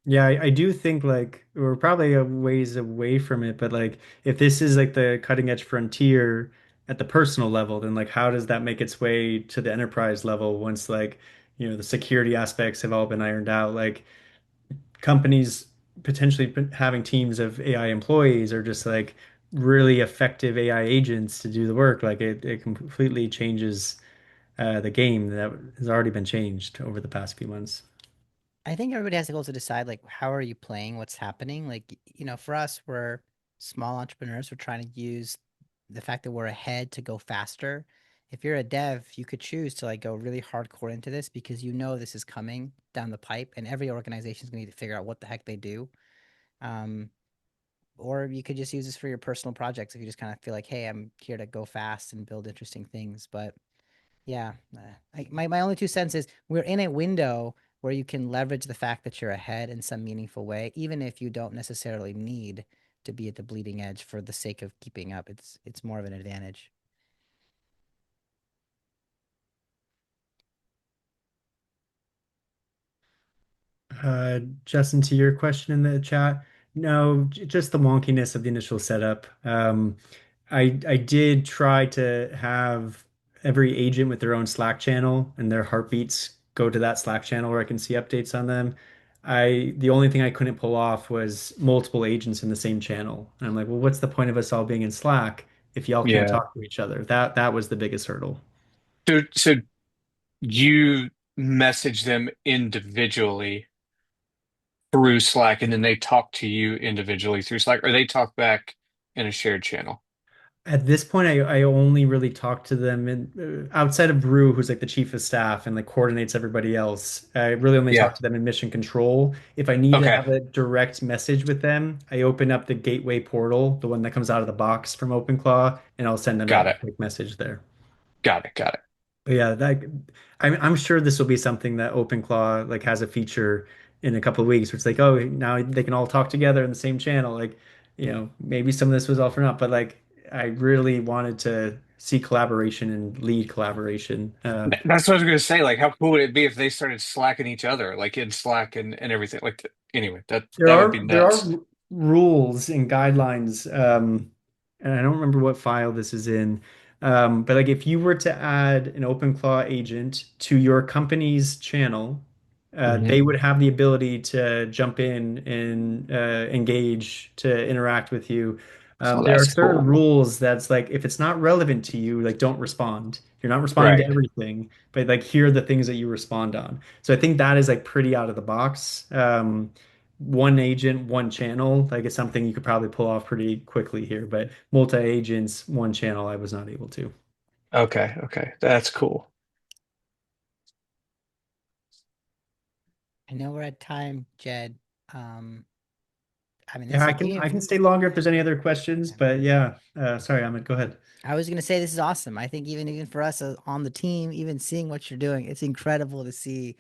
Yeah, I do think like we're probably a ways away from it, but like if this is like the cutting edge frontier at the personal level, then like how does that make its way to the enterprise level once like, the security aspects have all been ironed out? Like companies potentially having teams of AI employees or just like really effective AI agents to do the work, like it completely changes the game that has already been changed over the past few months. I think everybody has to also decide like how are you playing, what's happening. Like, for us, we're small entrepreneurs. We're trying to use the fact that we're ahead to go faster. If you're a dev, you could choose to like go really hardcore into this because you know this is coming down the pipe, and every organization is going to need to figure out what the heck they do. Um, or you could just use this for your personal projects if you just kind of feel like, hey, I'm here to go fast and build interesting things. But yeah, my only 2 cents is we're in a window where you can leverage the fact that you're ahead in some meaningful way, even if you don't necessarily need to be at the bleeding edge for the sake of keeping up. It's more of an advantage. Justin, to your question in the chat, no, just the wonkiness of the initial setup. I did try to have every agent with their own Slack channel and their heartbeats go to that Slack channel where I can see updates on them. The only thing I couldn't pull off was multiple agents in the same channel. And I'm like, well, what's the point of us all being in Slack if y'all can't Yeah. talk to each other? That was the biggest hurdle. So you message them individually through Slack, and then they talk to you individually through Slack, or they talk back in a shared channel. At this point, I only really talk to them outside of Brew, who's like the chief of staff and like coordinates everybody else. I really only Yeah. talk to them in mission control. If I need to Okay. have a direct message with them, I open up the gateway portal, the one that comes out of the box from OpenClaw, and I'll send them Got a it. quick message there. Got it. Got it. But yeah, I'm sure this will be something that OpenClaw like has a feature in a couple of weeks, where it's like, oh, now they can all talk together in the same channel. Like, maybe some of this was all for naught, but like I really wanted to see collaboration and lead collaboration. That's what I was going to say. Like, how cool would it be if they started slacking each other, like in Slack and everything? Like, anyway, There that would be are there are nuts. rules and guidelines, and I don't remember what file this is in. But like if you were to add an OpenClaw agent to your company's channel, Hmm. they would have the ability to jump in and engage, to interact with you. So There are that's certain cool. rules that's like if it's not relevant to you, like don't respond. You're not responding to Right. everything, but like here are the things that you respond on. So I think that is like pretty out of the box. One agent, one channel, like it's something you could probably pull off pretty quickly here, but multi-agents, one channel, I was not able to. Okay. Okay. That's cool. I know we're at time, Jed. Um, I mean, Yeah, this I even can stay longer if there's any other questions, but yeah, sorry, Ahmed, go ahead. I was gonna say this is awesome. I think even for us on the team, even seeing what you're doing, it's incredible to see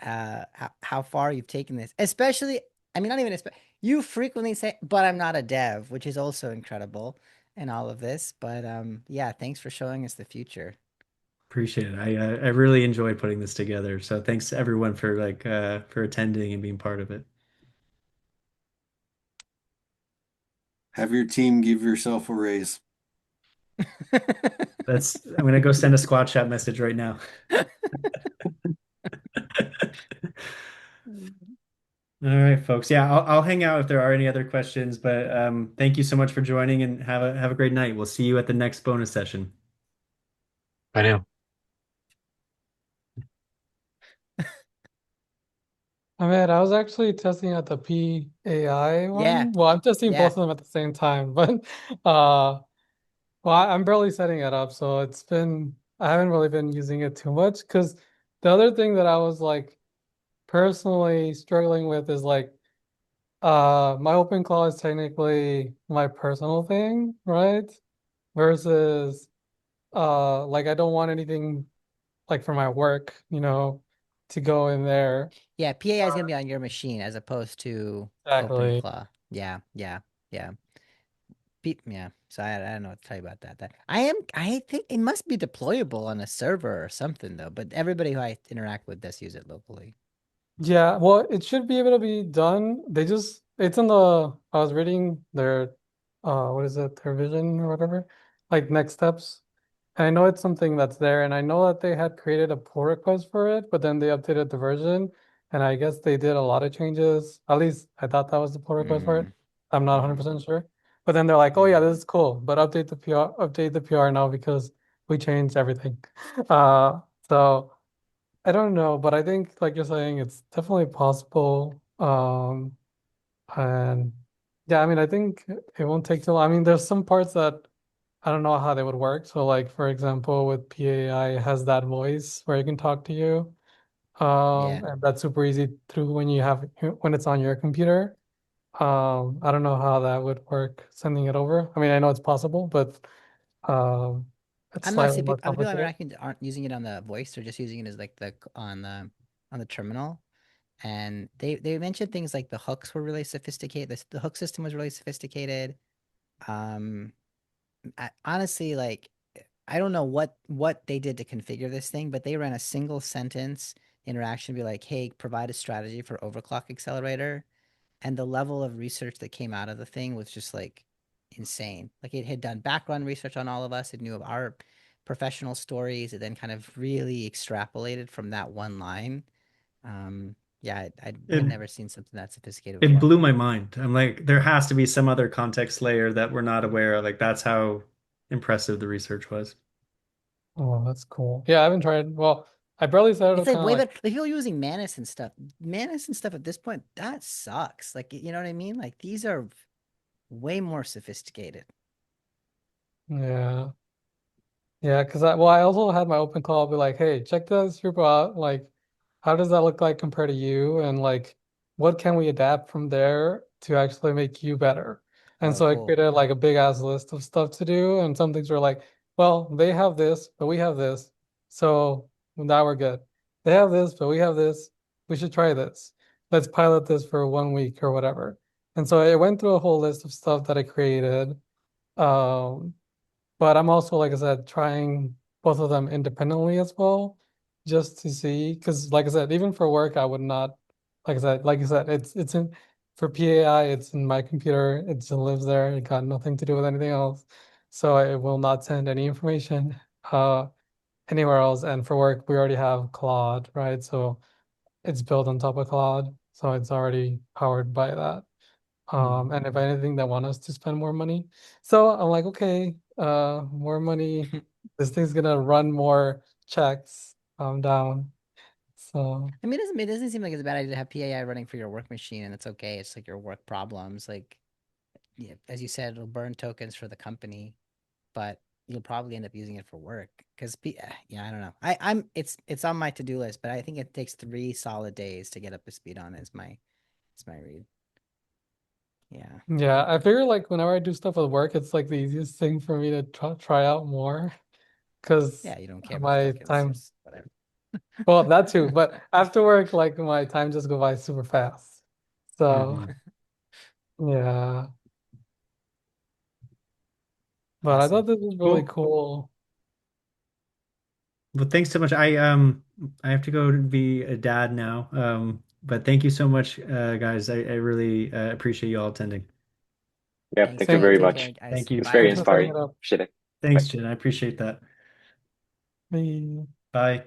how far you've taken this. Especially, I mean, not even you frequently say, "But I'm not a dev," which is also incredible in all of this. But yeah, thanks for showing us the future. Appreciate it. I really enjoyed putting this together. So thanks to everyone for for attending and being part of it. Have your team give yourself a raise. I'm gonna go send a squad chat message right now. All right, folks. Yeah, I'll hang out if there are any other questions, but thank you so much for joining and have a great night. We'll see you at the next bonus session. I know. I mean, I was actually testing out the PAI Yeah, one. Well, I'm testing both yeah, of them at the same time, but uh well, I'm barely setting it up, so I haven't really been using it too much because the other thing that I was like personally struggling with is like my OpenClaw is technically my personal thing, right? Versus like I don't want anything like for my work, to go in there. yeah. PAI is gonna be on your machine as opposed to Exactly. OpenClaw. Yeah, yeah, yeah. Yeah. So I don't know what to tell you about that. I think it must be deployable on a server or something though. But everybody who I interact with does use it locally. Yeah, well, it should be able to be done. It's in I was reading their, what is it, their vision or whatever, like next steps. And I know it's something that's there, and I know that they had created a pull request for it, but then they updated the version, and I guess they did a lot of changes. At least I thought that was the pull request for it. Mm, I'm not mm, 100% sure. But then they're like, oh yeah, mm. this is cool, but update the PR now because we changed everything. So. I don't know, but I think like you're saying, it's definitely possible. And yeah, I mean, I think it won't take too long. I mean, there's some parts that I don't know how they would work. So like, for example, with PAI, it has that voice where it can talk to you. Yeah. And that's super easy through when it's on your computer. I don't know how that would work, sending it over. I mean, I know it's possible, but um, it's I'm not slightly seeing more the people I'm complicated. interacting with aren't using it on the voice. They're just using it as like on the terminal. And they mentioned things like the hooks were really sophisticated. The hook system was really sophisticated. Um, honestly, like I don't know what they did to configure this thing, but they ran a single sentence interaction, be like, "Hey, provide a strategy for overclock accelerator," and the level of research that came out of the thing was just like insane. Like it had done background research on all of us. It knew of our professional stories. It then kind of really extrapolated from that one line. Yeah, I'd It never seen something that sophisticated it before. blew my mind. I'm like, there has to be some other context layer that we're not aware of. Like that's how impressive the research was. Oh, that's cool. Yeah, I haven't tried. Well, I barely started It's like kind of way like, better. Like people using Manus and stuff. Manus and stuff at this point, that sucks. Like you know what I mean? Like these are way more sophisticated. yeah. Yeah, because I also had my open call be like, hey, check this group out. Like, how does that look like compared to you? And like, what can we adapt from there to actually make you better? And Oh, so I cool. created like a big ass list of stuff to do. And some things were like, well, they have this, but we have this. So now we're good. They have this, but we have this. We should try this. Let's pilot this for 1 week or whatever. And so I went through a whole list of stuff that I created. Um, but I'm also, like I said, trying both of them independently as well, just to see. Because, like I said, even for work, I would not, like you said, it's in for PAI, it's in my computer, it just lives there. It got nothing to do with anything else, so I will not send any information anywhere else. And for work, we already have Claude, right? So it's built on top of Claude, so it's already powered by that. Mhm. And if anything, they want us to spend more money. So I'm like, okay, more money. This thing's gonna run more checks. I'm down. So I mean, it doesn't seem like it's a bad idea to have PAI running for your work machine, and it's okay. It's like your work problems. Like, yeah, as you said, it'll burn tokens for the company, but you'll probably end up using it for work. Because, yeah, I don't know. It's on my to do list, but I think it takes 3 solid days to get up to speed on it. Is my read. Yeah, yeah, I figure like whenever I do stuff with work, it's like the easiest thing for me to try out more because yeah. You don't care about the my tokens. time, Just whatever. well, that too, but after work, like my time just go by super fast. So Mhm. yeah, but I Awesome. thought this was really Cool. cool. Well, thanks so much. I have to go to be a dad now. But thank you so much, guys. I really appreciate you all attending. Yeah, Thanks, thank you Thank Jed. very Take you. care, much. guys. Thank you. It's Bye. very Thanks for setting inspiring. it up. Appreciate it. Bye. Thanks, Jen. I appreciate that. Bye. Bye.